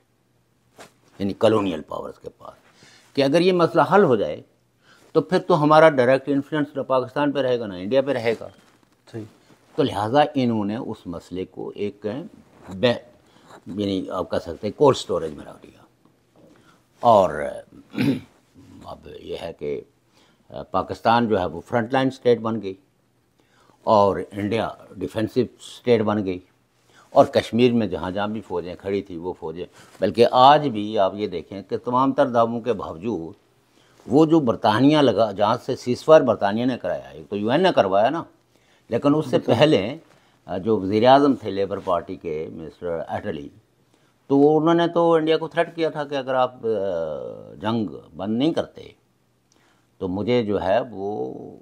यानी कॉलोनियल पावर्स के पास, कि अगर ये मसला हल हो जाए तो फिर तो हमारा डायरेक्ट इन्फ्लुएंस ना पाकिस्तान पे रहेगा ना इंडिया पे रहेगा। सही। तो लिहाजा इन्होंने उस मसले को एक यानी आप कह सकते हैं कोल्ड स्टोरेज में रख दिया। और अब यह है कि पाकिस्तान जो है वो फ्रंटलाइन स्टेट बन गई और इंडिया डिफेंसिव स्टेट बन गई। और कश्मीर में जहाँ जहाँ भी फ़ौजें खड़ी थी वो फ़ौजें, बल्कि आज भी आप ये देखें कि तमाम तर दावों के बावजूद वो जो बरतानिया लगा, जहाँ से सीज़फायर बरतानिया ने कराया, एक तो यूएन ने करवाया ना, लेकिन उससे पहले जो वज़ीर आज़म थे लेबर पार्टी के मिस्टर एटली, तो उन्होंने तो इंडिया को थ्रेट किया था कि अगर आप जंग बंद नहीं करते तो मुझे जो है वो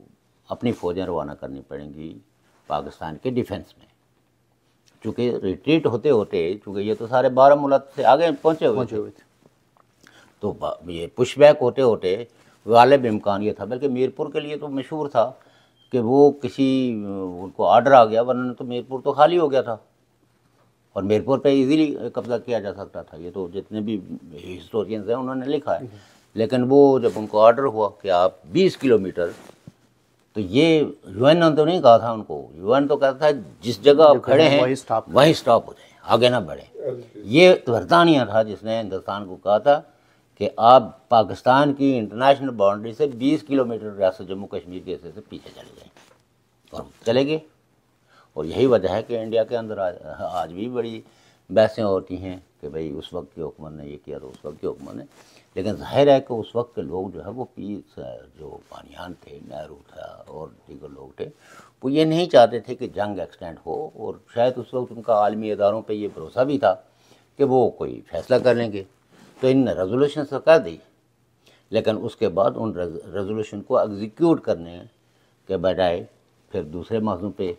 अपनी फ़ौजें रवाना करनी पड़ेंगी पाकिस्तान के डिफेंस में। चूँकि रिट्रीट होते होते, चूँकि ये तो सारे बारामूला से आगे पहुँचे हुए थे, तो ये पुशबैक होते होते गालिब इम्कान ये था, बल्कि मीरपुर के लिए तो मशहूर था कि वो किसी उनको आर्डर आ गया, वरना तो मीरपुर तो खाली हो गया था और मीरपुर पे इजीली कब्ज़ा किया जा सकता था। ये तो जितने भी हिस्टोरियंस हैं उन्होंने लिखा है। लेकिन वो जब उनको आर्डर हुआ कि आप 20 किलोमीटर, तो ये यूएन ने तो नहीं कहा था उनको, यूएन तो कहता था जिस जगह आप खड़े हैं वही स्टॉप हो जाए, आगे ना बढ़े। ये बरतानिया था जिसने हिंदुस्तान को कहा था कि आप पाकिस्तान की इंटरनेशनल बाउंड्री से 20 किलोमीटर रियासत जम्मू कश्मीर के हिस्से से पीछे चले जाएं, और चले गए। और यही वजह है कि इंडिया के अंदर आज भी बड़ी बहसें होती हैं कि भाई उस वक्त के हुक्मरान ने ये किया तो उस वक्त के हुक्मरान ने। लेकिन जाहिर है कि उस वक्त के लोग जो है वो जो बानियान थे, नेहरू था और दीगर लोग थे, वो ये नहीं चाहते थे कि जंग एक्सटेंड हो। और शायद उस वक्त उनका आलमी इदारों पे ये भरोसा भी था कि वो कोई फैसला कर लेंगे, तो इन रेजोल्यूशन से कर दी। लेकिन उसके बाद उन रेजोल्यूशन को एग्जीक्यूट करने के बजाय फिर दूसरे मौजू पे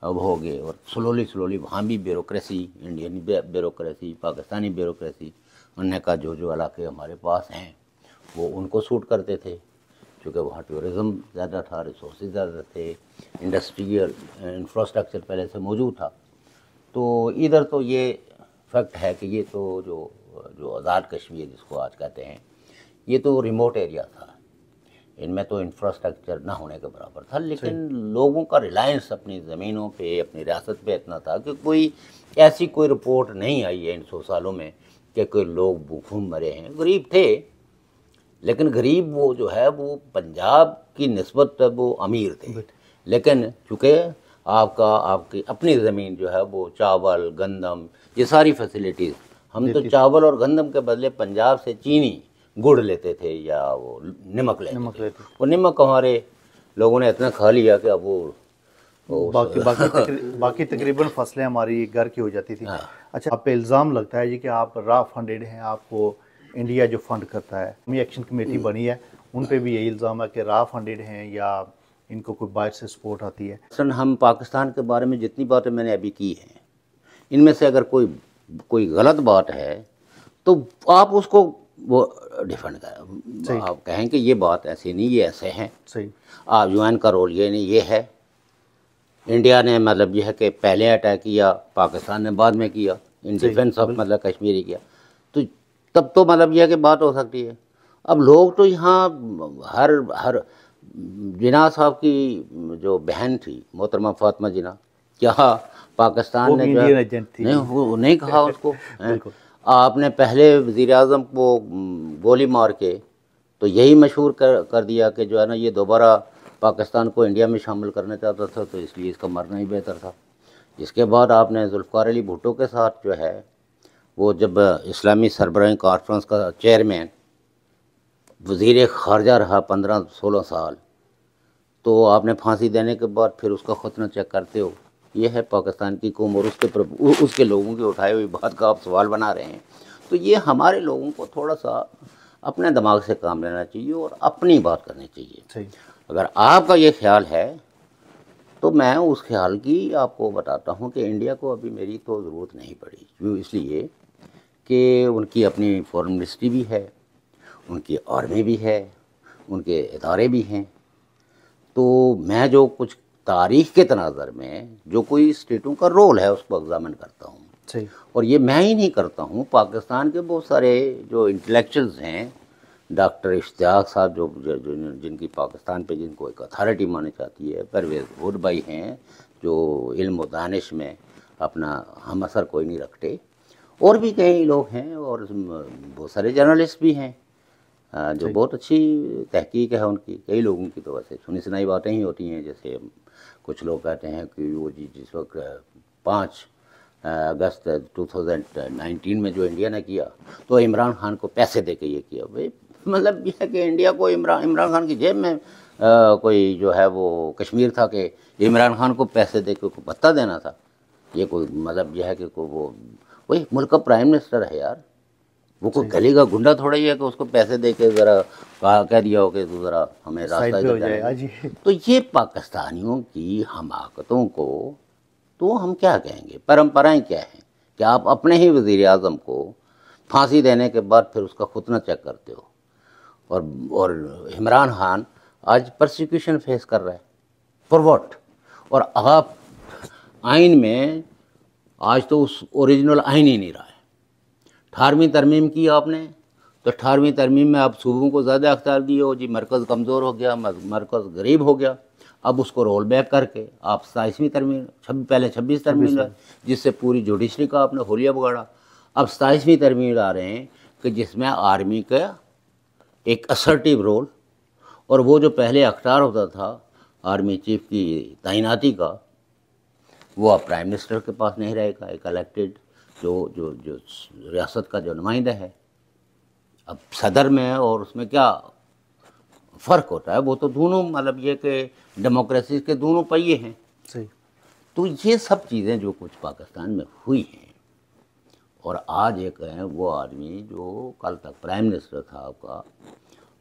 अब हो गए। और स्लोली वहाँ भी bureaucracy, Indian bureaucracy, Pakistani bureaucracy, उन्होंने कहा जो जो इलाके हमारे पास हैं वो उनको सूट करते थे, क्योंकि वहाँ टूरिज़म ज़्यादा था, रिसोर्सेज ज़्यादा थे, इंडस्ट्रियल इंफ्रास्ट्रक्चर पहले से मौजूद था। तो इधर तो ये फैक्ट है कि ये तो जो आज़ाद कश्मीर जिसको आज कहते हैं, ये तो रिमोट एरिया था, इनमें तो इंफ्रास्ट्रक्चर ना होने के बराबर था, लेकिन लोगों का रिलायंस अपनी ज़मीनों पे, अपनी रियासत पे इतना था कि कोई ऐसी कोई रिपोर्ट नहीं आई है इन 100 सालों में कि कोई लोग भूखों मरे हैं। गरीब थे, लेकिन गरीब वो जो है वो पंजाब की निस्बत वो अमीर थे, लेकिन चूँकि आपकी अपनी ज़मीन जो है वो चावल, गंदम, ये सारी फैसिलिटीज़, हम तो चावल और गंदम के बदले पंजाब से चीनी, गुड़ लेते थे या वो नमक लेते थे। वो नमक हमारे लोगों ने इतना खा लिया कि अब वो बाकी तकरीबन फसलें हमारी घर की हो जाती थी। अच्छा, आप पे इल्ज़ाम लगता है जी कि आप रा फंडेड हैं, आपको इंडिया जो फंड करता है, मी एक्शन कमेटी बनी है, उन पे भी यही इल्ज़ाम है कि रा फंडेड हैं या इनको कोई बाहर से सपोर्ट आती है। सन हम पाकिस्तान के बारे में जितनी बातें मैंने अभी की हैं, इनमें से अगर कोई गलत बात है तो आप उसको वो डिफेंड करें, आप कहें कि ये बात ऐसी नहीं, ये ऐसे हैं। सही। आप यूएन का रोल ये नहीं, ये है इंडिया ने मतलब यह है कि पहले अटैक किया, पाकिस्तान ने बाद में किया, इन डिफेंस ऑफ मतलब कश्मीरी किया, तो तब तो मतलब यह कि बात हो सकती है। अब लोग तो यहाँ हर जिना साहब की जो बहन थी मोहतरमा फातिमा जिना, क्या पाकिस्तान ने नहीं वो नहीं कहा उसको आपने पहले वज़ीर आज़म को गोली मार के तो यही मशहूर कर दिया कि जो है ना ये दोबारा पाकिस्तान को इंडिया में शामिल करना चाहता था, तो इसलिए इसका मरना ही बेहतर था। इसके बाद आपने जुल्फ़िकार अली भुट्टो के साथ जो है वो जब इस्लामी सरबराही कॉन्फ्रेंस का चेयरमैन वज़ीर ख़ारजा रहा 15-16 साल, तो आपने फांसी देने के बाद फिर उसका खुतना चेक करते हो। ये है पाकिस्तान की कौम और उसके लोगों की उठाई हुई बात का आप सवाल बना रहे हैं। तो ये हमारे लोगों को थोड़ा सा अपने दिमाग से काम लेना चाहिए और अपनी बात करनी चाहिए। सही। अगर आपका ये ख्याल है तो मैं उस ख्याल की आपको बताता हूँ कि इंडिया को अभी मेरी तो ज़रूरत नहीं पड़ी, क्यों? इसलिए कि उनकी अपनी फॉरेन मिनिस्ट्री भी है, उनकी आर्मी भी है, उनके इदारे भी हैं। तो मैं जो कुछ तारीख़ के तनाज़र में जो कोई स्टेटों का रोल है उसको एग्ज़ामिन करता हूँ। सही। और ये मैं ही नहीं करता हूँ, पाकिस्तान के बहुत सारे जो इंटेलेक्चुअल्स हैं, डॉक्टर इश्तियाक साहब जो जिनकी पाकिस्तान पे जिनको एक अथॉरिटी मानी जाती है, परवेज़ हुड भाई हैं जो इल्म व दानिश में अपना हम असर कोई नहीं रखते, और भी कई लोग हैं और बहुत सारे जर्नलिस्ट भी हैं जो बहुत अच्छी तहकीक है उनकी। कई लोगों की तो वैसे सुनी सुनाई बातें ही होती हैं, जैसे कुछ लोग कहते हैं कि वो जी जिस वक्त 5 अगस्त 2019 में जो इंडिया ने किया तो इमरान खान को पैसे दे के ये किया। भाई मतलब यह है कि इंडिया को इमरान खान की जेब में कोई जो है वो कश्मीर था कि इमरान खान को पैसे दे के भत्ता देना था। ये कोई मतलब यह है कि वो वही मुल्क का प्राइम मिनिस्टर है यार, वो कोई गली का गुंडा थोड़ा ही है कि उसको पैसे दे के ज़रा कह दिया हो कि तो ज़रा हमें रास्ता हो जाए। तो ये पाकिस्तानियों की हमाकतों को तो हम क्या कहेंगे, परंपराएं क्या हैं कि आप अपने ही वज़ीर आज़म को फांसी देने के बाद फिर उसका खुतना चेक करते हो। और इमरान खान आज प्रोसिक्यूशन फेस कर रहा है फॉर व्हाट? और आप आइन में आज तो उस ओरिजिनल आइन ही नहीं रहा है। 18वीं तरमीम की आपने, तो 18वीं तरमीम में आप सूबों को ज़्यादा अख्तियार दिए हो जी, मरकज़ कमज़ोर हो गया, मरकज़ गरीब हो गया। अब उसको रोल बैक करके आप 27वीं तरमीम, पहले 26 तरमीम है जिससे पूरी जुडिशरी का आपने होलिया बिगाड़ा। अब 27वीं तरमीम ला रहे हैं कि जिसमें आर्मी का एक असर्टिव रोल, और वो जो पहले अख्तियार होता था आर्मी चीफ की तैनाती का, वो अब प्राइम मिनिस्टर के पास नहीं रहेगा। एक इलेक्टेड जो रियासत का जो नुमाइंदा है, अब सदर में और उसमें क्या फ़र्क होता है? वो तो दोनों मतलब ये कि डेमोक्रेसी के दोनों पहिए हैं। सही। तो ये सब चीज़ें जो कुछ पाकिस्तान में हुई हैं, और आज एक है वो आदमी जो कल तक प्राइम मिनिस्टर था आपका,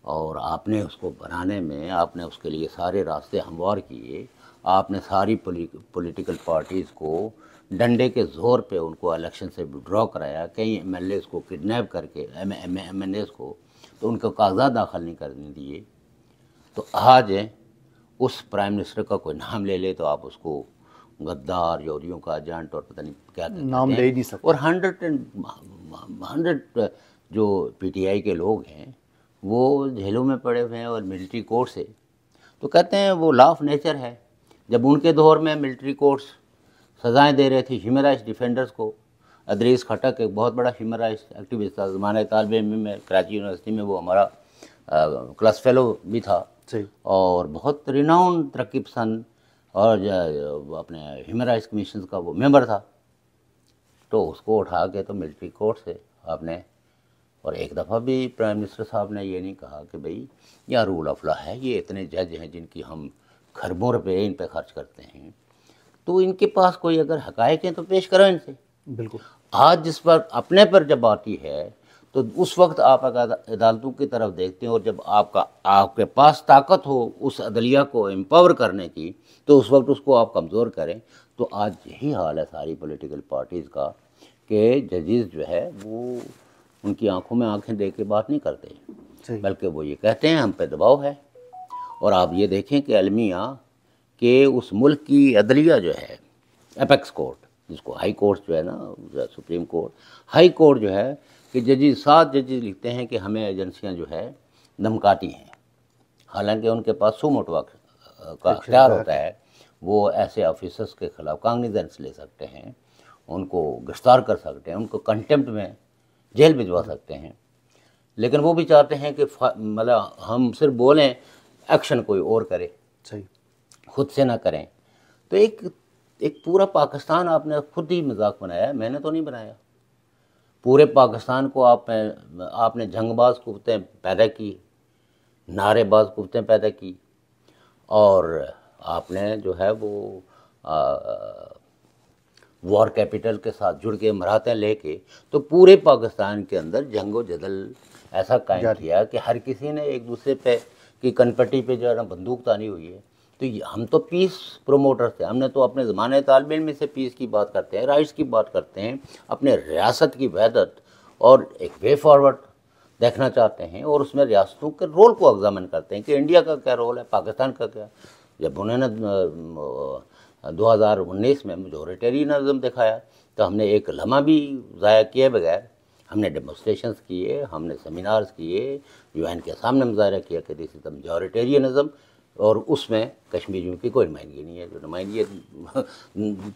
और आपने उसको बनाने में आपने उसके लिए सारे रास्ते हमवार किए, आपने सारी पॉलिटिकल पार्टीज़ को डंडे के ज़ोर पे उनको इलेक्शन से विड्रॉ कराया, कई एमएलएज़ को किडनैप करके एमएनएज़ को तो उनको कागजात दाखिल नहीं करने दिए। तो आज उस प्राइम मिनिस्टर का कोई नाम ले ले तो आप उसको गद्दार, यहूदियों का एजेंट और पता नहीं क्या नाम ले ही नहीं सकते। और 100 जो पीटीआई के लोग हैं वो जेलों में पड़े हुए हैं और मिलिट्री कोर्ट से, तो कहते हैं वो लॉ ऑफ नेचर है। जब उनके दौर में मिलिट्री कोर्ट्स सज़ाएं दे रहे थे ह्यूमन राइट्स डिफेंडर्स को, अदरीस खटक एक बहुत बड़ा ह्यूमन राइट्स एक्टिविस्ट था, ज़माने तालिब इल्म में कराची यूनिवर्सिटी में वो हमारा क्लास फेलो भी था और बहुत रिनाउंड तरक्की पसंद और अपने ह्यूमन राइट्स कमीशन का वो मेंबर था। तो उसको उठा के तो मिलिट्री कोर्ट से आपने, और एक दफ़ा भी प्राइम मिनिस्टर साहब ने ये नहीं कहा कि भाई यहाँ रूल ऑफ लॉ है, ये इतने जज हैं जिनकी हम खरबों रुपये इन पे खर्च करते हैं, तो इनके पास कोई अगर हकायक हैं तो पेश करो इनसे। बिल्कुल। आज जिस पर अपने पर जब आती है तो उस वक्त आप अगर अदालतों की तरफ देखते हैं और जब आपके पास ताकत हो उस अदलिया को एम्पावर करने की, तो उस वक्त उसको आप कमज़ोर करें। तो आज यही हाल है सारी पॉलिटिकल पार्टीज़ का कि जजेस जो है वो उनकी आंखों में आंखें दे के बात नहीं करते, बल्कि वो ये कहते हैं हम पे दबाव है। और आप ये देखें कि अलमिया के उस मुल्क की अदलिया जो है, एपेक्स कोर्ट जिसको हाई कोर्ट जो है ना, सुप्रीम कोर्ट, हाई कोर्ट जो है कि जजेस 7 जजेस लिखते हैं कि हमें एजेंसियां जो है धमकाती हैं, हालांकि उनके पास सुमोटो का अख्तियार होता है, वो ऐसे ऑफिसर्स के खिलाफ कागनिजेंस ले सकते हैं, उनको गिरफ्तार कर सकते हैं, उनको कंटेम्प्ट में जेल भिजवा सकते हैं। लेकिन वो भी चाहते हैं कि मतलब हम सिर्फ बोलें, एक्शन कोई और करे, सही, खुद से ना करें। तो एक पूरा पाकिस्तान आपने खुद ही मजाक बनाया है, मैंने तो नहीं बनाया। पूरे पाकिस्तान को आपने जंगबाज कुव्वतें पैदा की, नारेबाज कुव्वतें पैदा की, और आपने जो है वो वॉर कैपिटल के साथ जुड़ के मराहतें लेके तो पूरे पाकिस्तान के अंदर जंगो जदल ऐसा कायम किया कि हर किसी ने एक दूसरे पे की कनपट्टी पे जो है ना बंदूक तानी हुई है। तो हम तो पीस प्रोमोटर थे, हमने तो अपने ज़माने तालिब इल्म में से पीस की बात करते हैं, राइट्स की बात करते हैं, अपने रियासत की वहदत और एक वे फॉरवर्ड देखना चाहते हैं, और उसमें रियासतों के रोल को एग्जामिन करते हैं कि इंडिया का क्या रोल है, पाकिस्तान का क्या। जब उन्होंने 2019 में मेजॉरिटेरियनिज्म दिखाया तो हमने एक लम्हा भी ज़ाया किए बगैर हमने डेमोस्ट्रेशंस किए, हमने सेमिनार्स किए, यूएन के सामने मुजाहरा किया कि दिस इज़ द मेजॉरिटेरियनिज्म, और उसमें कश्मीरियों की कोई नुमाइंदगी नहीं है। जो नुमाइंदगी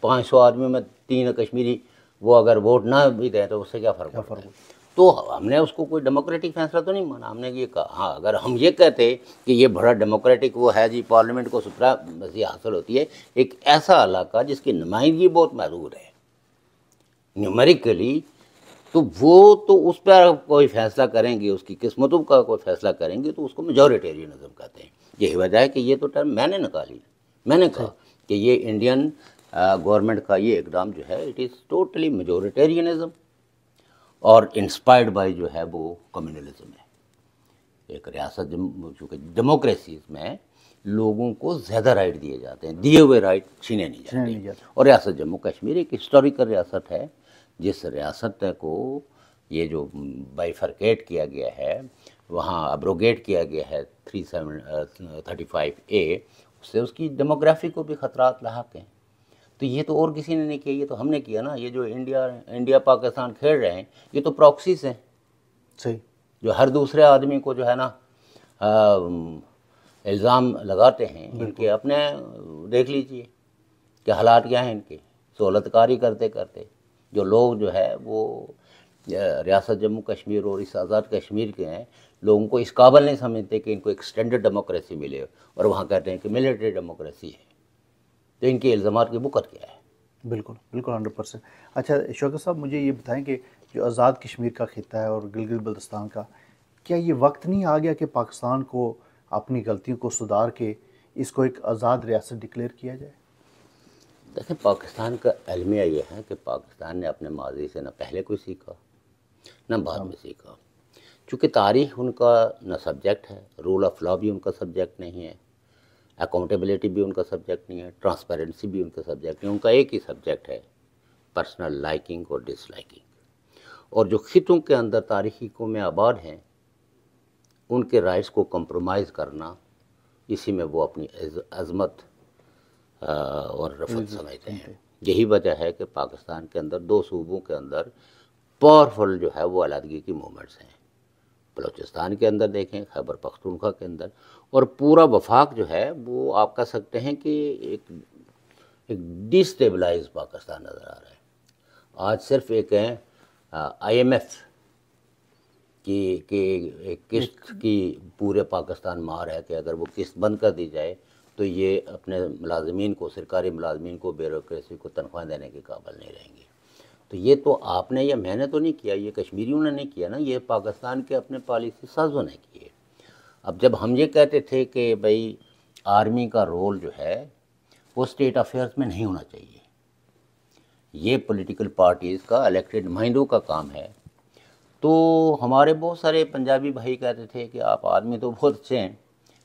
500 आदमियों में 3 कश्मीरी, वो अगर वोट ना भी दें तो उससे क्या फ़र्क पड़ता है। तो हमने उसको कोई डेमोक्रेटिक फैसला तो नहीं माना, हमने ये कहा हाँ अगर हम ये कहते कि ये बड़ा डेमोक्रेटिक वो है जी, पार्लियामेंट को सुप्रीमेसी हासिल होती है, एक ऐसा इलाका जिसकी नुमाइंदगी बहुत महदूद है न्यूमेरिकली, तो वो तो उस पर कोई फैसला करेंगे, उसकी किस्मतों का कोई फैसला करेंगे, तो उसको मेजॉरिटेरियनिज्म कहते हैं। यही वजह है कि ये तो टर्म मैंने निकाली, मैंने कहा कि ये इंडियन गवर्नमेंट का ये इकदाम जो है इट इज़ टोटली मेजॉरिटेरियनिज्म और इंस्पायर्ड बाय जो है वो कम्युनलिज्म है। एक रियासत चूँकि डेमोक्रेसी में लोगों को ज़्यादा राइट दिए जाते हैं, दिए हुए राइट छीने नहीं जाते। और रियासत जम्मू कश्मीर एक हिस्टोरिकल रियासत है, जिस रियासत को ये जो बाइफरकेट किया गया है, वहाँ अब्रोगेट किया गया है 335A, उससे उसकी डेमोग्राफी को भी ख़तरात लाहक हैं। तो ये तो और किसी ने नहीं किया, ये तो हमने किया ना। ये जो इंडिया पाकिस्तान खेल रहे हैं, ये तो प्रॉक्सीज हैं, सही, जो हर दूसरे आदमी को जो है ना इल्ज़ाम लगाते हैं। इनके अपने देख लीजिए कि हालात क्या हैं इनके, सहूलतकारी करते करते जो लोग जो है वो रियासत जम्मू कश्मीर और इस आज़ाद कश्मीर के हैं, लोगों को इस काबिल नहीं समझते कि इनको एक स्टैंडर्ड डेमोक्रेसी मिले, और वहाँ कहते हैं कि मिलिट्री डेमोक्रेसी है। तो इनके इल्ज़ामात की बुकत क्या है? बिल्कुल बिल्कुल 100%। अच्छा शौकत साहब, मुझे ये बताएं कि जो आज़ाद कश्मीर का खिता है और गिलगित बल्तिस्तान का, क्या ये वक्त नहीं आ गया कि पाकिस्तान को अपनी गलतियों को सुधार के इसको एक आज़ाद रियासत डिक्लेयर किया जाए? देखिए, पाकिस्तान का अलमिया ये है कि पाकिस्तान ने अपने माजी से न पहले कोई सीखा न बाद में सीखा। चूँकि तारीख़ उनका न सब्जेक्ट है, रूल ऑफ लॉ भी उनका सब्जेक्ट नहीं है, अकाउंटेबिलिटी भी उनका सब्जेक्ट नहीं है, ट्रांसपेरेंसी भी उनका सब्जेक्ट नहीं, उनका एक ही सब्जेक्ट है, पर्सनल लाइकिंग और डिसलाइकिंग। और जो खितों के अंदर तारीख़ी को में आबाद हैं, उनके राइट्स को कंप्रोमाइज़ करना, इसी में वो अपनी अज़मत और रफ़त समझते हैं। यही वजह है कि पाकिस्तान के अंदर 2 सूबों के अंदर पावरफुल जो है वो अलहदगी की मूवमेंट्स हैं, बलूचिस्तान के अंदर देखें, खैबर पख्तूनख्वा के अंदर, और पूरा वफाक जो है वो आप कह सकते हैं कि एक डिस्टेबलाइज पाकिस्तान नज़र आ रहा है। आज सिर्फ एक IMF की एक किस्त की पूरे पाकिस्तान मार है कि अगर वो किस्त बंद कर दी जाए तो ये अपने मुलाजमीन को, सरकारी मुलाजमीन को, ब्यूरोक्रेसी को तनख्वाह देने के काबिल नहीं रहेंगे। तो ये तो आपने या मैंने तो नहीं किया, ये कश्मीरियों ने नहीं किया ना, ये पाकिस्तान के अपने पॉलिसी साजों ने किए। अब जब हम ये कहते थे कि भाई आर्मी का रोल जो है वो स्टेट अफेयर्स में नहीं होना चाहिए, ये पॉलिटिकल पार्टीज़ का, इलेक्टेड नुमाइंदों का काम है, तो हमारे बहुत सारे पंजाबी भाई कहते थे कि आप आर्मी तो बहुत अच्छे हैं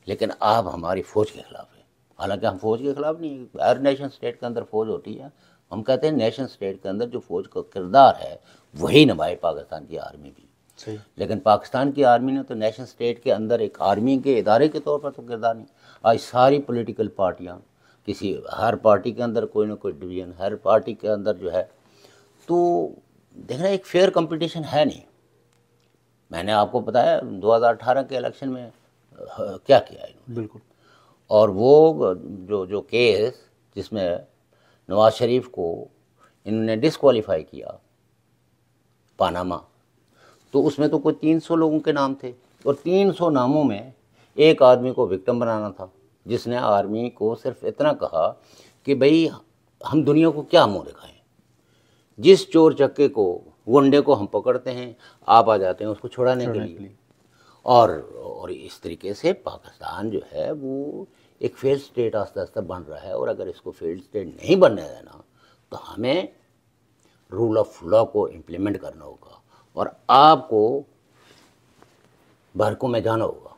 लेकिन आप हमारी फ़ौज के ख़िलाफ़ हैं। हालांकि हम फ़ौज के ख़िलाफ़ नहीं, हर नेशन स्टेट के अंदर फ़ौज होती है। हम कहते हैं नेशन स्टेट के अंदर जो फ़ौज का किरदार है वही निभाए पाकिस्तान की आर्मी भी। सही। लेकिन पाकिस्तान की आर्मी ने तो नेशन स्टेट के अंदर एक आर्मी के इदारे के तौर पर तो किरदार नहीं। आज सारी पॉलिटिकल पार्टियाँ, हर पार्टी के अंदर कोई ना कोई डिवीज़न, हर पार्टी के अंदर जो है, तो देखना एक फेयर कंपटीशन है नहीं। मैंने आपको बताया 2018 के इलेक्शन में क्या किया इन्होंने। बिल्कुल। और वो जो केस जिसमें नवाज शरीफ को इन्होंने डिस्क्वालीफाई किया, पानामा, तो उसमें तो कोई 300 लोगों के नाम थे और 300 नामों में एक आदमी को विक्टिम बनाना था जिसने आर्मी को सिर्फ इतना कहा कि भाई हम दुनिया को क्या मुँह दिखाएं, जिस चोर चक्के को, गुंडे को हम पकड़ते हैं, आप आ जाते हैं उसको छुड़ाने के लिए। और इस तरीके से पाकिस्तान जो है वो एक फेल्ड स्टेट आस्ते आस्ते बन रहा है। और अगर इसको फेल्ड स्टेट नहीं बनने देना तो हमें रूल ऑफ लॉ को इम्प्लीमेंट करना होगा और आपको बहरकों में जाना होगा।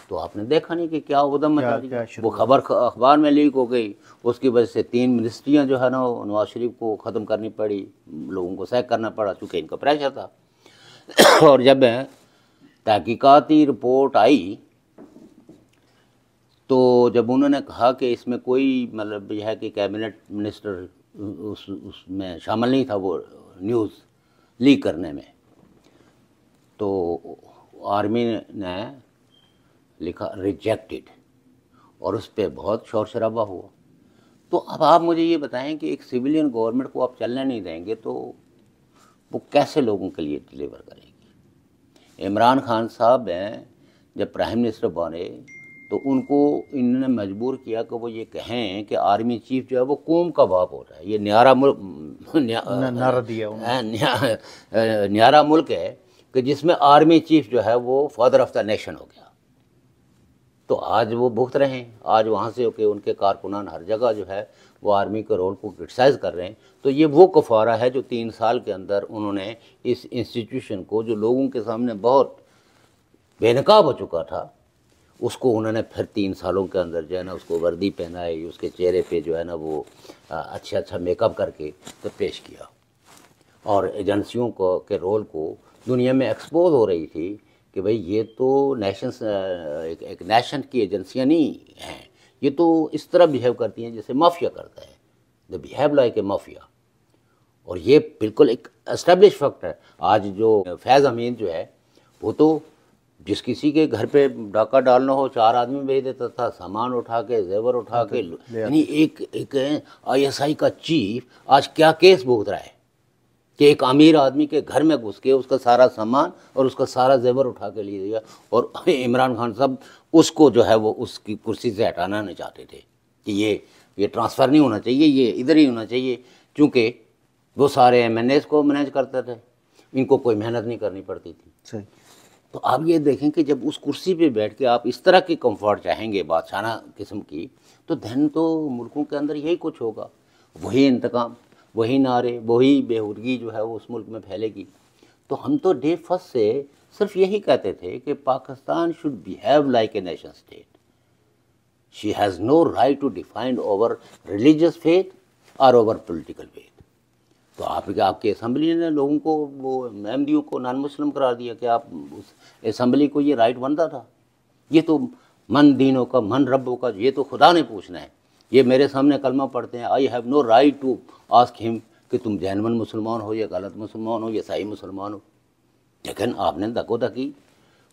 तो आपने देखा नहीं कि क्या उधम मचा दी, वो खबर अखबार में लीक हो गई, उसकी वजह से 3 मिनिस्ट्रियाँ जो है ना नवाज शरीफ को ख़त्म करनी पड़ी, लोगों को सैक करना पड़ा चूँकि इनका प्रेशर था। और जब तहकीकाती रिपोर्ट आई तो जब उन्होंने कहा कि इसमें कोई मतलब यह है कि कैबिनेट मिनिस्टर उसमें शामिल नहीं था वो न्यूज़ लीक करने में, तो आर्मी ने लिखा रिजेक्टेड और उस पर बहुत शोर शराबा हुआ। तो अब आप मुझे ये बताएं कि एक सिविलियन गवर्नमेंट को आप चलने नहीं देंगे तो वो कैसे लोगों के लिए डिलीवर करेगी। इमरान खान साहब हैं जब प्राइम मिनिस्टर बने तो उनको इन्होंने मजबूर किया कि वो ये कहें कि आर्मी चीफ जो है वो कौम का बाप हो रहा है। ये न्यारा मुल्क है कि जिसमें आर्मी चीफ जो है वो फादर ऑफ द नेशन हो गया। तो आज वो भुगत रहे हैं, आज वहाँ से होके उनके कारकुनान हर जगह जो है वो आर्मी के रोल को क्रिटिसाइज़ कर रहे हैं। तो ये वो कफ़ारा है जो 3 साल के अंदर उन्होंने इस इंस्टीट्यूशन को, जो लोगों के सामने बहुत बेनकाब हो चुका था, उसको उन्होंने फिर 3 सालों के अंदर जो है ना उसको वर्दी पहनाई, उसके चेहरे पे जो है ना वो अच्छा मेकअप करके तो पेश किया। और एजेंसियों को के रोल को दुनिया में एक्सपोज हो रही थी कि भाई ये तो एक नेशन की एजेंसियाँ नहीं हैं, ये तो इस तरह बिहेव करती हैं जैसे माफिया करता है, the behave like A mafia. और ये बिल्कुल एक एस्टेब्लिश फैक्ट है। आज जो फैज़ अमीन जो है वो तो जिस किसी के घर पे डाका डालना हो 4 आदमी भेज देता था, सामान उठा के, जेवर उठा के। यानी एक ISI का चीफ आज क्या केस भुगत रहा है कि एक अमीर आदमी के घर में घुस के उसका सारा सामान और उसका सारा जेवर उठा के ले दिया। और इमरान खान साहब उसको जो है वो उसकी कुर्सी से हटाना नहीं चाहते थे कि ये ट्रांसफ़र नहीं होना चाहिए, ये इधर ही होना चाहिए, क्योंकि वो सारे MNAs को मैनेज करते थे, इनको कोई मेहनत नहीं करनी पड़ती थी। सही। तो आप ये देखें कि जब उस कुर्सी पे बैठ के आप इस तरह की कंफर्ट चाहेंगे, बादशाना किस्म की, तो धन तो मुल्कों के अंदर यही कुछ होगा, वही इंतकाम, वही नारे, वही बेहुदगी जो है वो उस मुल्क में फैलेगी। तो हम तो डे फर्स्ट से सिर्फ यही कहते थे कि Pakistan should behave like a nation state, she has no right to define over religious faith और ओवर पोलिटिकल फेथ। तो आपकी असम्बली ने लोगों को, वो MDO को नॉन मुस्लिम करार दिया कि आप उस असम्बली को ये राइट बनता था। ये तो मन दीनों का, मन रब्बों का, ये तो खुदा ने पूछना है। ये मेरे सामने कलमा पढ़ते हैं, I have no right to ask him कि तुम जैनवन मुसलमान हो या गलत मुसलमान हो या सही मुसलमान हो। लेकिन आपने दकोदकी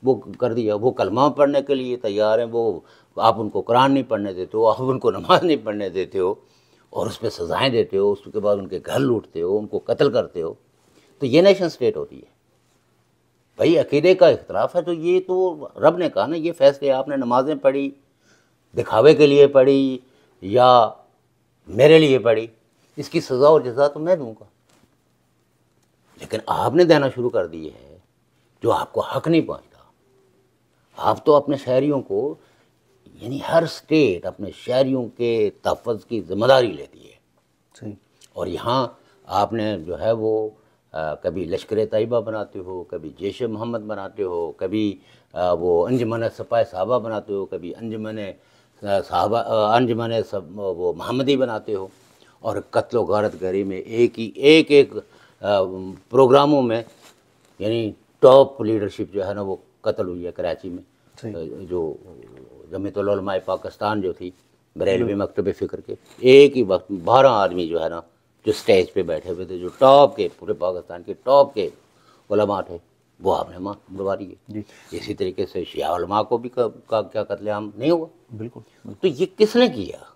वो कर दिया। वो कलमा पढ़ने के लिए तैयार हैं, वो आप उनको कुरान नहीं पढ़ने देते हो, आप उनको नमाज नहीं पढ़ने देते हो, और उस पर सज़ाएँ देते हो, उसके बाद उनके घर लूटते हो, उनको कत्ल करते हो। तो ये नेशन स्टेट होती है भाई। अकीदे का इख्तलाफ है तो ये तो रब ने कहा ना, ये फैसले आपने नमाजें पढ़ी, दिखावे के लिए पढ़ी या मेरे लिए पढ़ी, इसकी सज़ा और जज़ा तो मैं दूंगा। लेकिन आपने देना शुरू कर दिए है जो आपको हक नहीं पहुंचता। आप तो अपने शहरियों को, यानी हर स्टेट अपने शहरियों के तहफ़्फ़ुज़ की जिम्मेदारी लेती है। सही। और यहाँ आपने जो है वो कभी लश्कर तैयबा बनाते हो, कभी जैश मोहम्मद बनाते हो, कभी वो अंजुमन सिपाही साहबा बनाते हो, कभी अंजुमन साहबा अंजुमन वो मोहम्मदी बनाते हो, और कत्ल गारत गरी में एक प्रोग्रामों में यानी टॉप लीडरशिप जो है ना वो कत्ल हुई है कराची में। जो जमीयतुल उलमा पाकिस्तान जो थी बरेलवी मकतब फ़िक्र के, एक ही वक्त 12 आदमी जो है ना जो स्टेज पे बैठे हुए थे, जो टॉप के पूरे पाकिस्तान के टॉप के उलमा थे, वो आपने मरवा दिए। इसी तरीके से शिया उलमा को भी क्या कत्लेआम नहीं हुआ? बिल्कुल। तो ये किसने किया?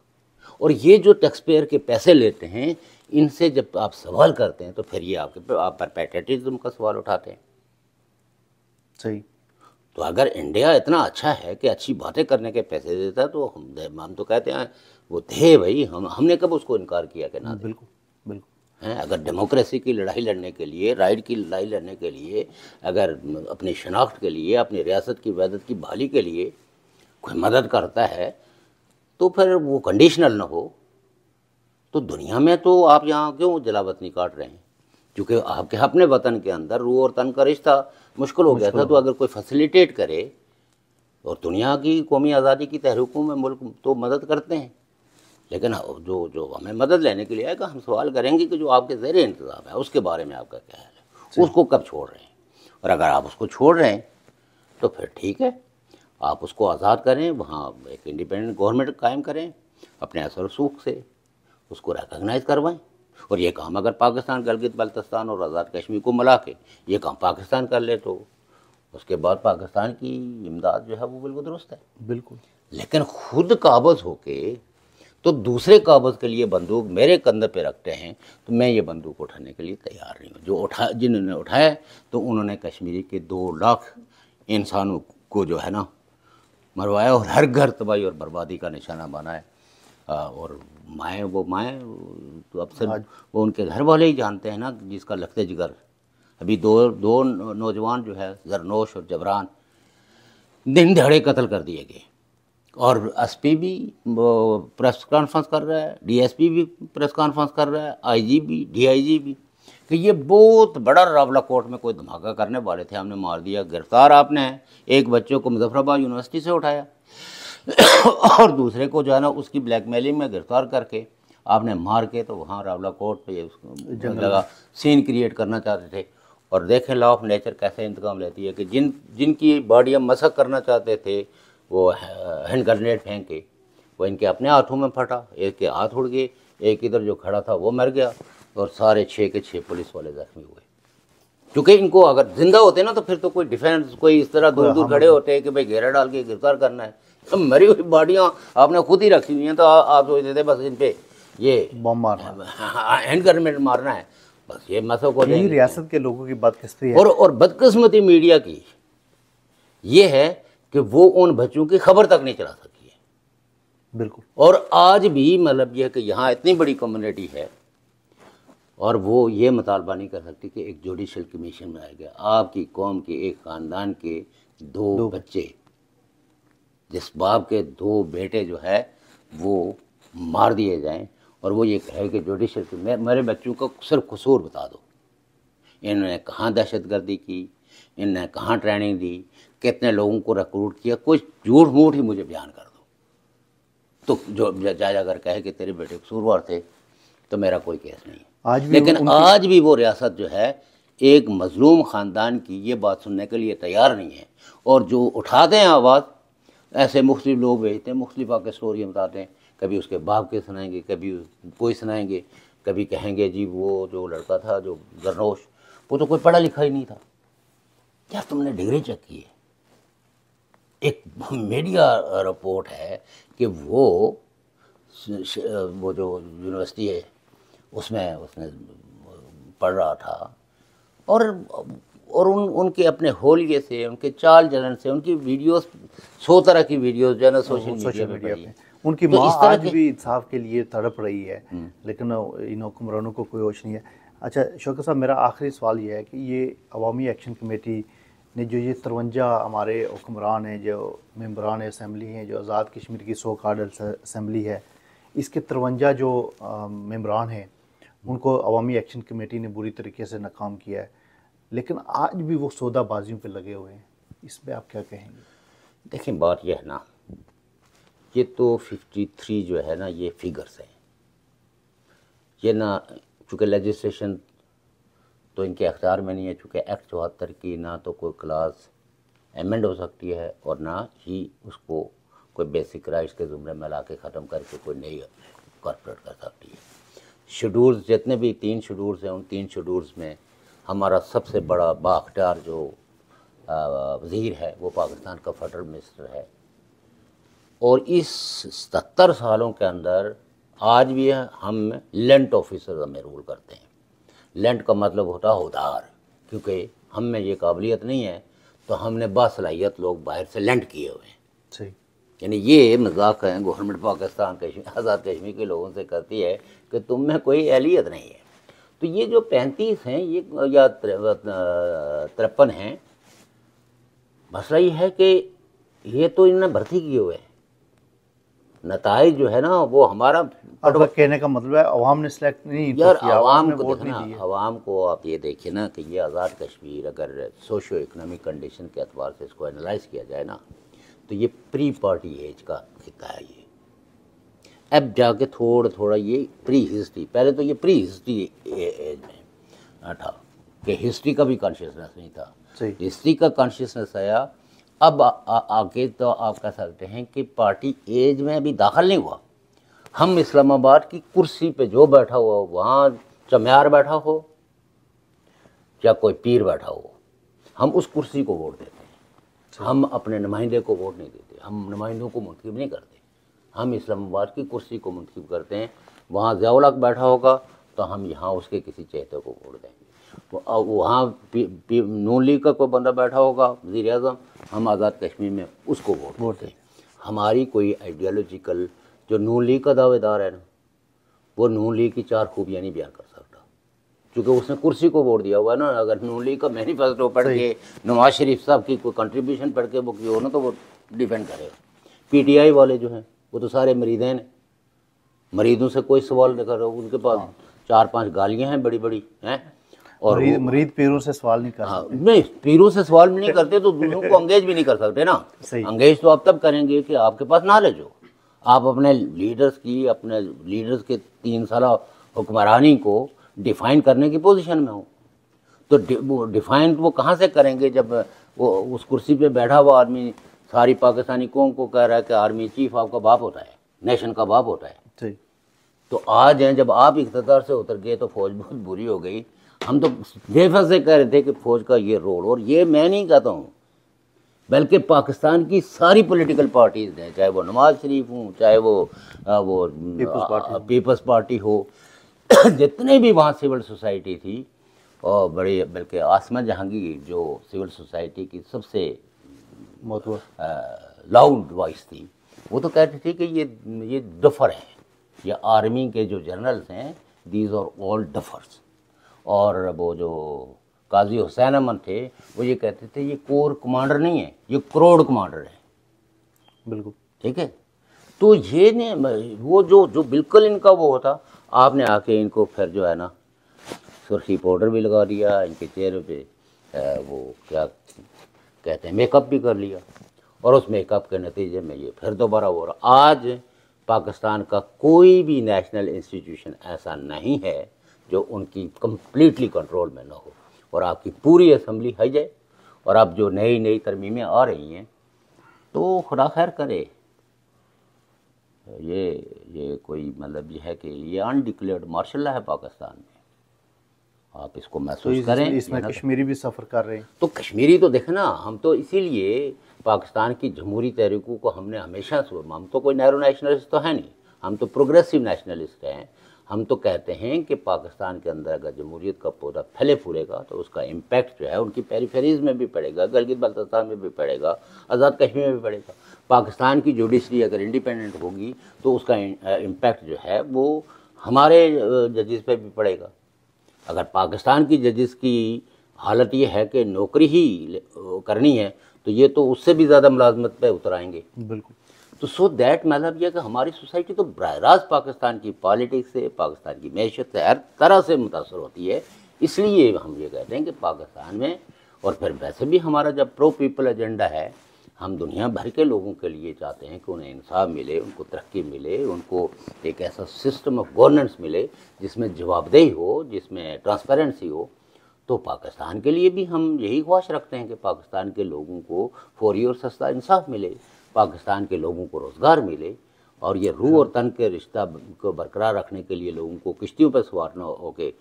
और ये जो टैक्स पेयर के पैसे लेते हैं, इनसे जब आप सवाल करते हैं तो फिर ये आप पर पैट्रियटिज्म का सवाल उठाते हैं। सही। तो अगर इंडिया इतना अच्छा है कि अच्छी बातें करने के पैसे देता है तो हम तो कहते हैं वो थे भाई, हमने कब उसको इनकार किया कि ना? बिल्कुल बिल्कुल हैं। अगर डेमोक्रेसी की लड़ाई लड़ने के लिए, राइट की लड़ाई लड़ने के लिए, अगर अपनी शनाख्त के लिए, अपनी रियासत की वहदत की बहाली के लिए कोई मदद करता है तो फिर वो कंडीशनल ना हो तो दुनिया में तो आप यहाँ क्यों जलावतनी काट रहे हैं? क्योंकि आपके अपने वतन के अंदर रूह और तन का रिश्ता मुश्किल हो गया था। तो अगर कोई फैसिलिटेट करे, और दुनिया की कौमी आज़ादी की तहरीकों में मुल्क तो मदद करते हैं, लेकिन जो हमें मदद लेने के लिए आएगा, हम सवाल करेंगे कि जो आपके ज़ेर इंतज़ाम है उसके बारे में आपका क्या हाल है, उसको कब छोड़ रहे हैं? और अगर आप उसको छोड़ रहे हैं तो फिर ठीक है, आप उसको आज़ाद करें, वहाँ एक इंडिपेंडेंट गवर्नमेंट कायम करें, अपने असर सूख से उसको रिकॉग्नाइज़ करवाएं। और ये काम अगर पाकिस्तान, गिलगित बल्तिस्तान और आज़ाद कश्मीर को मिला के ये काम पाकिस्तान कर ले तो उसके बाद पाकिस्तान की इमदाद जो है वो बिल्कुल दुरुस्त है। बिल्कुल। लेकिन खुद काबज़ होके तो दूसरे काबज़ के लिए बंदूक मेरे कंधे पे रखते हैं, तो मैं ये बंदूक उठाने के लिए तैयार नहीं हूँ। जिन्होंने उठाया तो उन्होंने कश्मीरी के 2 लाख इंसानों को जो है ना मरवाया, और हर घर तबाही और बर्बादी का निशाना बनाया। और माएँ तो अक्सर वो उनके घर वाले ही जानते हैं ना, जिसका लखते जिगर। अभी दो नौजवान जो है जरनोश और जबरान दिन दहाड़े कत्ल कर दिए गए, और एसपी भी प्रेस कॉन्फ्रेंस कर रहा है, डीएसपी भी प्रेस कॉन्फ्रेंस कर रहा है, आईजी भी, डीआईजी भी, कि ये बहुत बड़ा रावला कोर्ट में कोई धमाका करने वाले थे, हमने मार दिया। गिरफ्तार आपने एक बच्चे को मुजफ्फराबाद यूनिवर्सिटी से उठाया और दूसरे को जो है ना उसकी ब्लैकमेलिंग में गिरफ्तार करके आपने मार के तो वहाँ रावला कोर्ट पे लगा सीन क्रिएट करना चाहते थे। और देखें लॉ ऑफ नेचर कैसे इंतकाम लेती है कि जिनकी बॉडियाँ मसक करना चाहते थे वो हैंड ग्रेनेड फेंक के, वो इनके अपने हाथों में फटा, एक के हाथ उड़ गए, एक इधर जो खड़ा था वो मर गया, और सारे 6 के 6 पुलिस वाले जख्मी हुए। क्योंकि इनको अगर जिंदा होते ना तो फिर तो कोई डिफेंस, कोई इस तरह दूर दूर खड़े होते हैं कि भाई घेरा डाल के गिरफ्तार करना है। तो मरी हुई बॉडियाँ आपने खुद ही रखी हुई हैं, तो आप सोचते थे बस इन पे ये बम मारना, हैंड ग्रेनेड मारना है, बस ये मसक हो जाएगी। रियासत के लोगों की बदकिस्मती है। और बदकिस्मती मीडिया की ये है कि वो उन बच्चों की खबर तक नहीं चला सकी है। बिल्कुल। और आज भी मतलब यह कि यहाँ इतनी बड़ी कम्युनिटी है और वो ये मुतालबा नहीं कर सकती कि एक जुडिशल कमीशन में आया गया। आपकी कौम के एक ख़ानदान के 2 बच्चे, जिस बाप के 2 बेटे जो है वो मार दिए जाएं, और वो ये कहे कि जुडिशल मेरे बच्चों का सिर्फ कसूर बता दो, इन्होंने कहाँ दहशतगर्दी की, इन्होंने कहाँ ट्रेनिंग दी, कितने लोगों को रिक्रूट किया, कुछ झूठ मूठ ही मुझे बयान कर दो। तो जो जज अगर कहे कि तेरे बेटे कसूरवार थे तो मेरा कोई केस नहीं है। लेकिन आज भी वो रियासत जो है एक मजलूम ख़ानदान की ये बात सुनने के लिए तैयार नहीं है। और जो उठाते हैं आवाज़, ऐसे मुख्तलिफ लोग भेजते हैं, मुख्तलिफ आके स्टोरी बताते हैं, कभी उसके बाप के सुनाएंगे, कभी कोई सुनाएंगे, कभी कहेंगे जी वो जो लड़का था जो जरनोश वो तो कोई पढ़ा लिखा ही नहीं था। यार तुमने डिग्री चेक की है, एक मीडिया रिपोर्ट है कि वो जो यूनिवर्सिटी है उसमें उसने पढ़ रहा था, और उनके अपने होलिये से, उनके चाल चलन से, उनकी वीडियोस 100 तरह की वीडियोस जो है ना सोशल मीडिया पे उनकी तो माँ आज के भी इंसाफ के लिए तड़प रही है, लेकिन इन हुक्मरानों को कोई होश नहीं है। अच्छा शौकत साहब, मेरा आखिरी सवाल ये है कि ये अवामी एक्शन कमेटी ने जो ये 53 हमारे हुक्मरान हैं, जो मेंबरान असम्बली हैं, जो आज़ाद कश्मीर की सो कॉल्ड असम्बली है, इसके 53 जो मेंबरान हैं उनको अवामी एक्शन कमेटी ने बुरी तरीके से नाकाम किया है, लेकिन आज भी वो सौदाबाजियों पे लगे हुए हैं। इस पर आप क्या कहेंगे? देखिए बात यह है ना, ये तो 53 जो है ना ये फिगर्स हैं, ये ना चूँकि लेजिस्लेशन तो इनके अख्तियार में नहीं है, चूँकि एक्ट 74 की ना तो कोई क्लास एमेंड हो सकती है और ना ही उसको कोई बेसिक राइट्स के ज़ुमरे में ला के ख़त्म करके कोई नई कॉर्पोरेट कर सकती है। शेड्यूल्स जितने भी 3 शेड्यूल्स हैं, उन 3 शेड्यूल्स में हमारा सबसे बड़ा बाख्तियार जो वज़ीर है वो पाकिस्तान का फेडरल मिनिस्टर है, और इस 77 सालों के अंदर आज भी हम लेंट ऑफिसर हमें रूल करते हैं। लेंट का मतलब होता है होदार, क्योंकि हम में ये काबिलियत नहीं है तो हमने बासलाहियत लोग बाहर से लेंट किए हुए हैं। सही, यानी ये मजाक है गवर्नमेंट पाकिस्तान आज़ाद कश्मीर के लोगों से करती है कि तुम में कोई अहलियत नहीं है। तो ये जो 35 हैं ये या 53 हैं, मसला ये है कि ये तो इन्होंने भर्ती किए हुए हैं, नताइज जो है ना वो हमारा आपका कहने का मतलब है अवाम ने सिलेक्ट नहीं यार, किया, आवाम को वोट देखना, नहीं दिए। आवाम को आप ये देखिए ना कि ये आज़ाद कश्मीर अगर सोशो इकनॉमिक कंडीशन के अतबार से इसको एनालाइज किया जाए ना तो ये प्री पार्टी एज का खिता है। ये अब जाके थोड़ा थोड़ा ये प्री हिस्ट्री, पहले तो ये प्री हिस्ट्री एज में था कि हिस्ट्री का भी कॉन्शियसनेस नहीं था, हिस्ट्री का कॉन्शियसनेस आया। अब आगे तो आप कह सकते हैं कि पार्टी एज में अभी दाखिल नहीं हुआ। हम इस्लामाबाद की कुर्सी पे जो बैठा हुआ हो, वहाँ चम्यार बैठा हो या कोई पीर बैठा हो, हम उस कुर्सी को वोट देते हैं। हम अपने नुमाइंदे को वोट नहीं देते, हम नुमाइंदों को मुंतखब नहीं करते, हम इस्लामाबाद की कुर्सी को मुंतखब करते हैं। वहाँ ज़ियाउल हक बैठा होगा तो हम यहाँ उसके किसी चेहते को वोट देंगे। वहाँ नून लीग का कोई बंदा बैठा होगा वज़ीर आज़म, हम आज़ाद कश्मीर में उसको वोट देते हैं। हमारी कोई आइडियोलॉजिकल, जो नून लीग का दावेदार है ना वो नून लीग की 4 खूबियाँ नहीं बयान कर सकता, क्योंकि उसने कुर्सी को वोट दिया हुआ है ना। अगर नून लीग का मैनिफेस्टो पढ़ के, नवाज शरीफ साहब की कोई कंट्रीब्यूशन पढ़ के वो की हो ना तो वो डिफेंड करेगा। पीटीआई वाले जो हैं वो तो सारे मरीदैन हैं, मरीदों से कोई सवाल नहीं कर रहा, उनके पास 4-5 गालियाँ हैं बड़ी बड़ी हैं, और मरीद पीरों से सवाल नहीं कर सकते। नहीं, पीरों से सवाल भी नहीं करते तो दूसरों को अंगेज भी नहीं कर सकते ना। अंगेज तो आप तब करेंगे कि आपके पास नॉलेज हो, आप अपने लीडर्स के 3 साल हुक्मरानी को डिफ़ाइन करने की पोजीशन में हो। तो डिफ़ाइन वो कहाँ से करेंगे जब वो उस कुर्सी पे बैठा हुआ आदमी सारी पाकिस्तानी कौम को कह रहा है कि आर्मी चीफ आपका बाप होता है, नेशन का बाप होता है। तो आज हैं जब आप इख्तियार से उतर गए तो फौज बहुत बुरी हो गई। हम तो बेफा से कह रहे थे कि फौज का ये रोल, और ये मैं नहीं कहता हूँ बल्कि पाकिस्तान की सारी पॉलिटिकल पार्टीज़ हैं, चाहे वो नवाज शरीफ हूँ, चाहे वो पीपल्स पार्टी हो, जितने भी वहाँ सिविल सोसाइटी थी, और बड़े बल्कि आसमा जहांगीर जो सिविल सोसाइटी की सबसे लाउड वॉइस थी, वो तो कहती थी कि ये डफर हैं, ये आर्मी के जो जनरल्स हैं, दीज आर ऑल डफर्स। और वो जो काजी हुसैन अहमद थे वो ये कहते थे ये कोर कमांडर नहीं है, ये करोड़ कमांडर है। बिल्कुल ठीक है। तो ये ने वो जो बिल्कुल इनका वो होता, आपने आके इनको फिर जो है ना सुर्खी पाउडर भी लगा दिया, इनके चेहरे पे वो क्या कहते हैं मेकअप भी कर लिया, और उस मेकअप के नतीजे में ये फिर दोबारा हो रहा। आज पाकिस्तान का कोई भी नेशनल इंस्टीट्यूशन ऐसा नहीं है जो उनकी कंप्लीटली कंट्रोल में ना हो, और आपकी पूरी असम्बली है जाए, और अब जो नई तरमीमें आ रही हैं तो खुदा खैर करे। ये कोई मतलब ये है कि ये अनडिक्लेयर्ड मार्शल लॉ है पाकिस्तान में, आप इसको तो महसूस करें। इसमें कश्मीरी भी सफ़र कर रहे हैं। तो कश्मीरी तो देखें ना, हम तो इसीलिए पाकिस्तान की जमहूरी तहरीकों को हमने हमेशा से, हम तो कोई नैरो नेशनलिस्ट तो है नहीं, हम तो प्रोग्रेसिव नेशनलिस्ट हैं। हम तो कहते हैं कि पाकिस्तान के अंदर अगर जमहूरियत का पौधा फैले फूलेगा तो उसका इम्पैक्ट जो है उनकी पेरीफेरीज में भी पड़ेगा, गिलगित बल्तिस्तान में भी पड़ेगा, आज़ाद कश्मीर में भी पड़ेगा। पाकिस्तान की जुडिशरी अगर इंडिपेंडेंट होगी तो उसका इम्पैक्ट जो है वो हमारे जजेस पे भी पड़ेगा। अगर पाकिस्तान की जजेस की हालत ये है कि नौकरी ही करनी है तो ये तो उससे भी ज़्यादा मुलाजमत पे उतर आएंगे। बिल्कुल। तो सो दैट मतलब यह कि हमारी सोसाइटी तो बराह रास्त पाकिस्तान की पॉलिटिक्स से, पाकिस्तान की मैशत से हर तरह से मुतासर होती है। इसलिए हम ये कहते हैं कि पाकिस्तान में, और फिर वैसे भी हमारा जब प्रो पीपल एजेंडा है, हम दुनिया भर के लोगों के लिए चाहते हैं कि उन्हें इंसाफ मिले, उनको तरक्की मिले, उनको एक ऐसा सिस्टम ऑफ गवर्नेंस मिले जिसमें जवाबदेही हो, जिसमें ट्रांसपेरेंसी हो। तो पाकिस्तान के लिए भी हम यही ख्वाहिश रखते हैं कि पाकिस्तान के लोगों को फौरी और सस्ता इंसाफ मिले, पाकिस्तान के लोगों को रोज़गार मिले, और ये रूह और तन के रिश्ता को बरकरार रखने के लिए लोगों को किश्तियों पर सवार न होके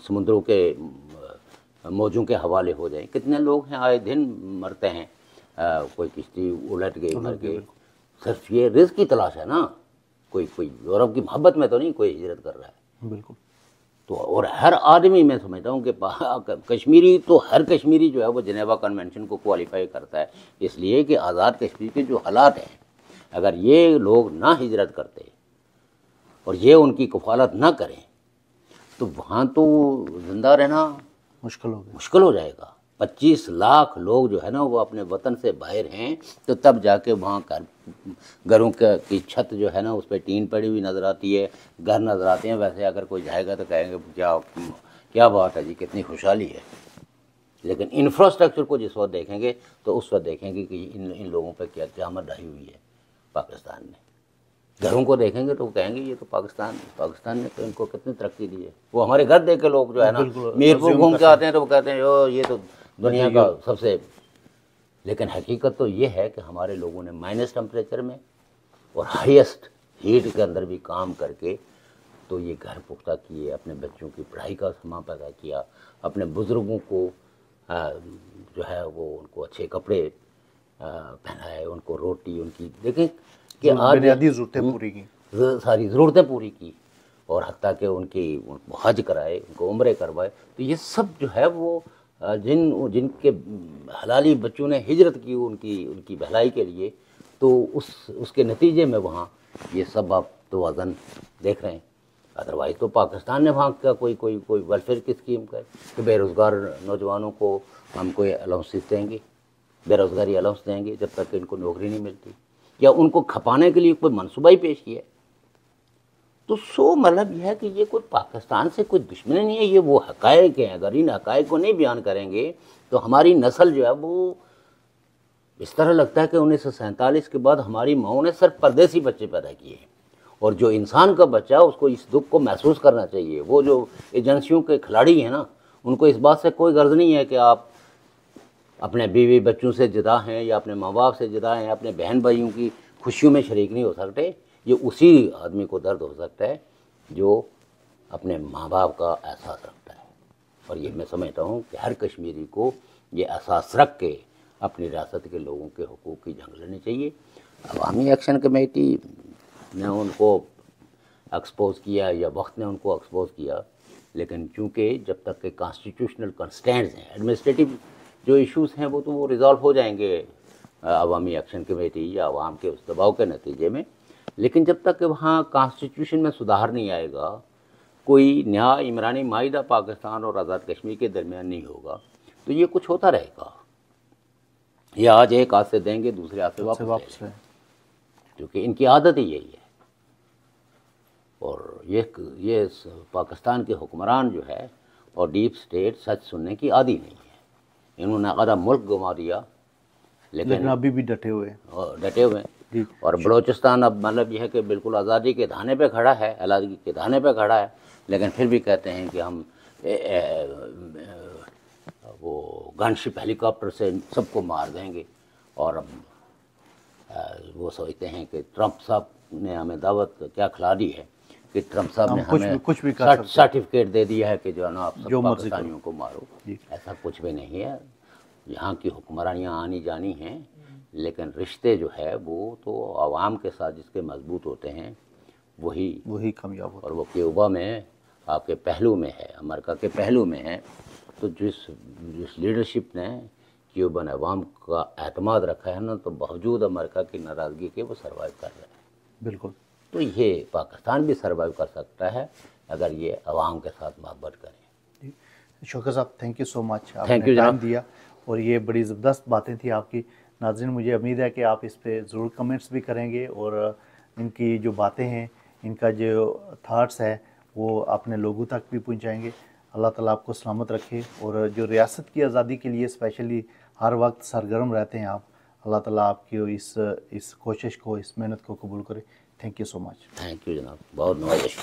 समुद्रों के मौजों के हवाले हो जाएं। कितने लोग हैं आए दिन मरते हैं, कोई किश्ती उलट गई, मर गए। सिर्फ ये रिस्क की तलाश है ना, कोई यूरोप की मोहब्बत में तो नहीं कोई हिजरत कर रहा है। बिल्कुल। तो और हर आदमी, मैं समझता हूँ कि कश्मीरी तो हर कश्मीरी जो है वो जिनेवा कन्वेंशन को क्वालिफाई करता है, इसलिए कि आज़ाद कश्मीर के जो हालात हैं, अगर ये लोग ना हिजरत करते और ये उनकी कफालत ना करें तो वहाँ तो ज़िंदा रहना मुश्किल हो जाएगा। 25 लाख लोग जो है ना वो अपने वतन से बाहर हैं, तो तब जाके वहाँ घरों की छत जो है ना उस पर टीन पड़ी हुई नज़र आती है, घर नज़र आते हैं। वैसे अगर कोई जाएगा तो कहेंगे क्या बात है जी, कितनी खुशहाली है। लेकिन इंफ्रास्ट्रक्चर को जिस वक्त देखेंगे तो उस वक्त देखेंगे कि इन लोगों पर क्या क़यामत ढाई हुई है पाकिस्तान ने। घरों को देखेंगे तो कहेंगे ये तो पाकिस्तान ने तो इनको कितनी तरक्की दी है। वो हमारे घर देख के लोग जो है ना मीरपुर घूम के आते हैं तो वो कहते हैं ओ ये तो दुनिया का सबसे, लेकिन हकीकत तो ये है कि हमारे लोगों ने माइनस टेम्परेचर में और हाईएस्ट हीट के अंदर भी काम करके तो ये घर पुख्ता किए, अपने बच्चों की पढ़ाई का सामान पैदा किया, अपने बुज़ुर्गों को जो है वो उनको अच्छे कपड़े पहनाए, उनको रोटी, उनकी देखें कि बुनियादी ज़रूरतें पूरी की, सारी ज़रूरतें पूरी की, और हत्ता कि उनको हज कराए, उनको उम्रे करवाए। तो ये सब जो है वो जिनके हलाली बच्चों ने हिजरत की उनकी भलाई के लिए, तो उसके नतीजे में वहाँ ये सब आप तवाज़न देख रहे हैं। अदरवाइज़ तो पाकिस्तान ने वहाँ का कोई वेलफेयर की स्कीम का कि बेरोज़गार नौजवानों को हम कोई अलाउंसेस देंगे, बेरोज़गारी अलाउंस देंगे जब तक इनको नौकरी नहीं मिलती, या उनको खपाने के लिए कोई मनसूबा ही पेश किया। तो मतलब यह है कि ये कोई पाकिस्तान से कोई दुश्मनी नहीं है, ये वो हक़ाइक़ हैं। अगर इन हक़ाइक़ को नहीं बयान करेंगे तो हमारी नस्ल जो है वो इस तरह लगता है कि 1947 के बाद हमारी माओं ने सिर्फ परदेसी बच्चे पैदा किए, और जो इंसान का बच्चा उसको इस दुख को महसूस करना चाहिए। वो जो एजेंसियों के खिलाड़ी हैं ना, उनको इस बात से कोई गर्ज नहीं है कि आप अपने बीवी बच्चों से जुदा हैं या अपने माँ बाप से जुदा हैं, अपने बहन भाइयों की खुशियों में शरीक नहीं हो सकते। ये उसी आदमी को दर्द हो सकता है जो अपने माँ बाप का एहसास रखता है, और ये मैं समझता हूँ कि हर कश्मीरी को ये एहसास रख के अपनी रियासत के लोगों के हुकूक की जंग लड़नी चाहिए। अवामी एक्शन कमेटी ने उनको एक्सपोज किया या वक्त ने उनको एक्सपोज किया, लेकिन चूँकि जब तक के कॉन्स्टिट्यूशनल कंस्ट्रेंट्स हैं, एडमिनिस्ट्रेटिव जो इश्यूज़ हैं वो तो वो रिज़ॉल्व हो जाएंगे अवामी एक्शन कमेटी या आवाम के उस दबाव के नतीजे में। लेकिन जब तक वहाँ कॉन्स्टिट्यूशन में सुधार नहीं आएगा, कोई नया इमरानी माहिदा पाकिस्तान और आज़ाद कश्मीर के दरमियान नहीं होगा, तो ये कुछ होता रहेगा। ये आज एक हाथ से देंगे, दूसरे हाथ से वापस लेंगे, क्योंकि इनकी आदत ही यही है। और ये पाकिस्तान के हुक्मरान जो है और डीप स्टेट सच सुनने की आदी नहीं है। इन्होंने आधा मुल्क गंवा दिया, लेकिन अभी भी डटे हुए हैं। और बलूचिस्तान अब मतलब यह है कि बिल्कुल आज़ादी के धाने पे खड़ा है, आज़ादी के धाने पे खड़ा है, लेकिन फिर भी कहते हैं कि हम वो गनशिप हेलीकॉप्टर से सबको मार देंगे। और अब वो सोचते हैं कि ट्रंप साहब ने हमें दावत क्या खिला दी है कि ट्रम्प साहब ने हम हमें कुछ भी कर सकते हैं। सर्टिफिकेट दे दिया है कि जो है ना आप सब जो मर्जी पाकिस्तानियों को मारो। जी। ऐसा कुछ भी नहीं है। यहाँ की हुक्मरानियाँ आनी जानी हैं, लेकिन रिश्ते जो है वो तो आवाम के साथ जिसके मजबूत होते हैं वही कामयाब होता और वो क्यूबा में आपके पहलू में है, अमेरिका के पहलू में है। तो जिस लीडरशिप ने क्यूबन अवाम का एतमाद रखा है ना, तो बावजूद अमेरिका की नाराज़गी के वो सर्वाइव कर रहे हैं। बिल्कुल। तो ये पाकिस्तान भी सर्वाइव कर सकता है अगर ये अवाम के साथ मोहब्बत करें। जी शौकत साहब, thank you so much, thank आपने यू टाइम जनाब। दिया और ये बड़ी ज़बरदस्त बातें थी आपकी। नाज़रीन, मुझे उम्मीद है कि आप इस पे ज़रूर कमेंट्स भी करेंगे और इनकी जो बातें हैं, इनका जो थाट्स है वो अपने लोगों तक भी पहुंचाएंगे। अल्लाह ताला आपको सलामत रखे और जो रियासत की आज़ादी के लिए स्पेशली हर वक्त सरगर्म रहते हैं आप, अल्लाह ताला आपकी इस कोशिश को, इस मेहनत को कबूल करे। Thank you so much. Thank you जनाब, बहुत नवाजिश।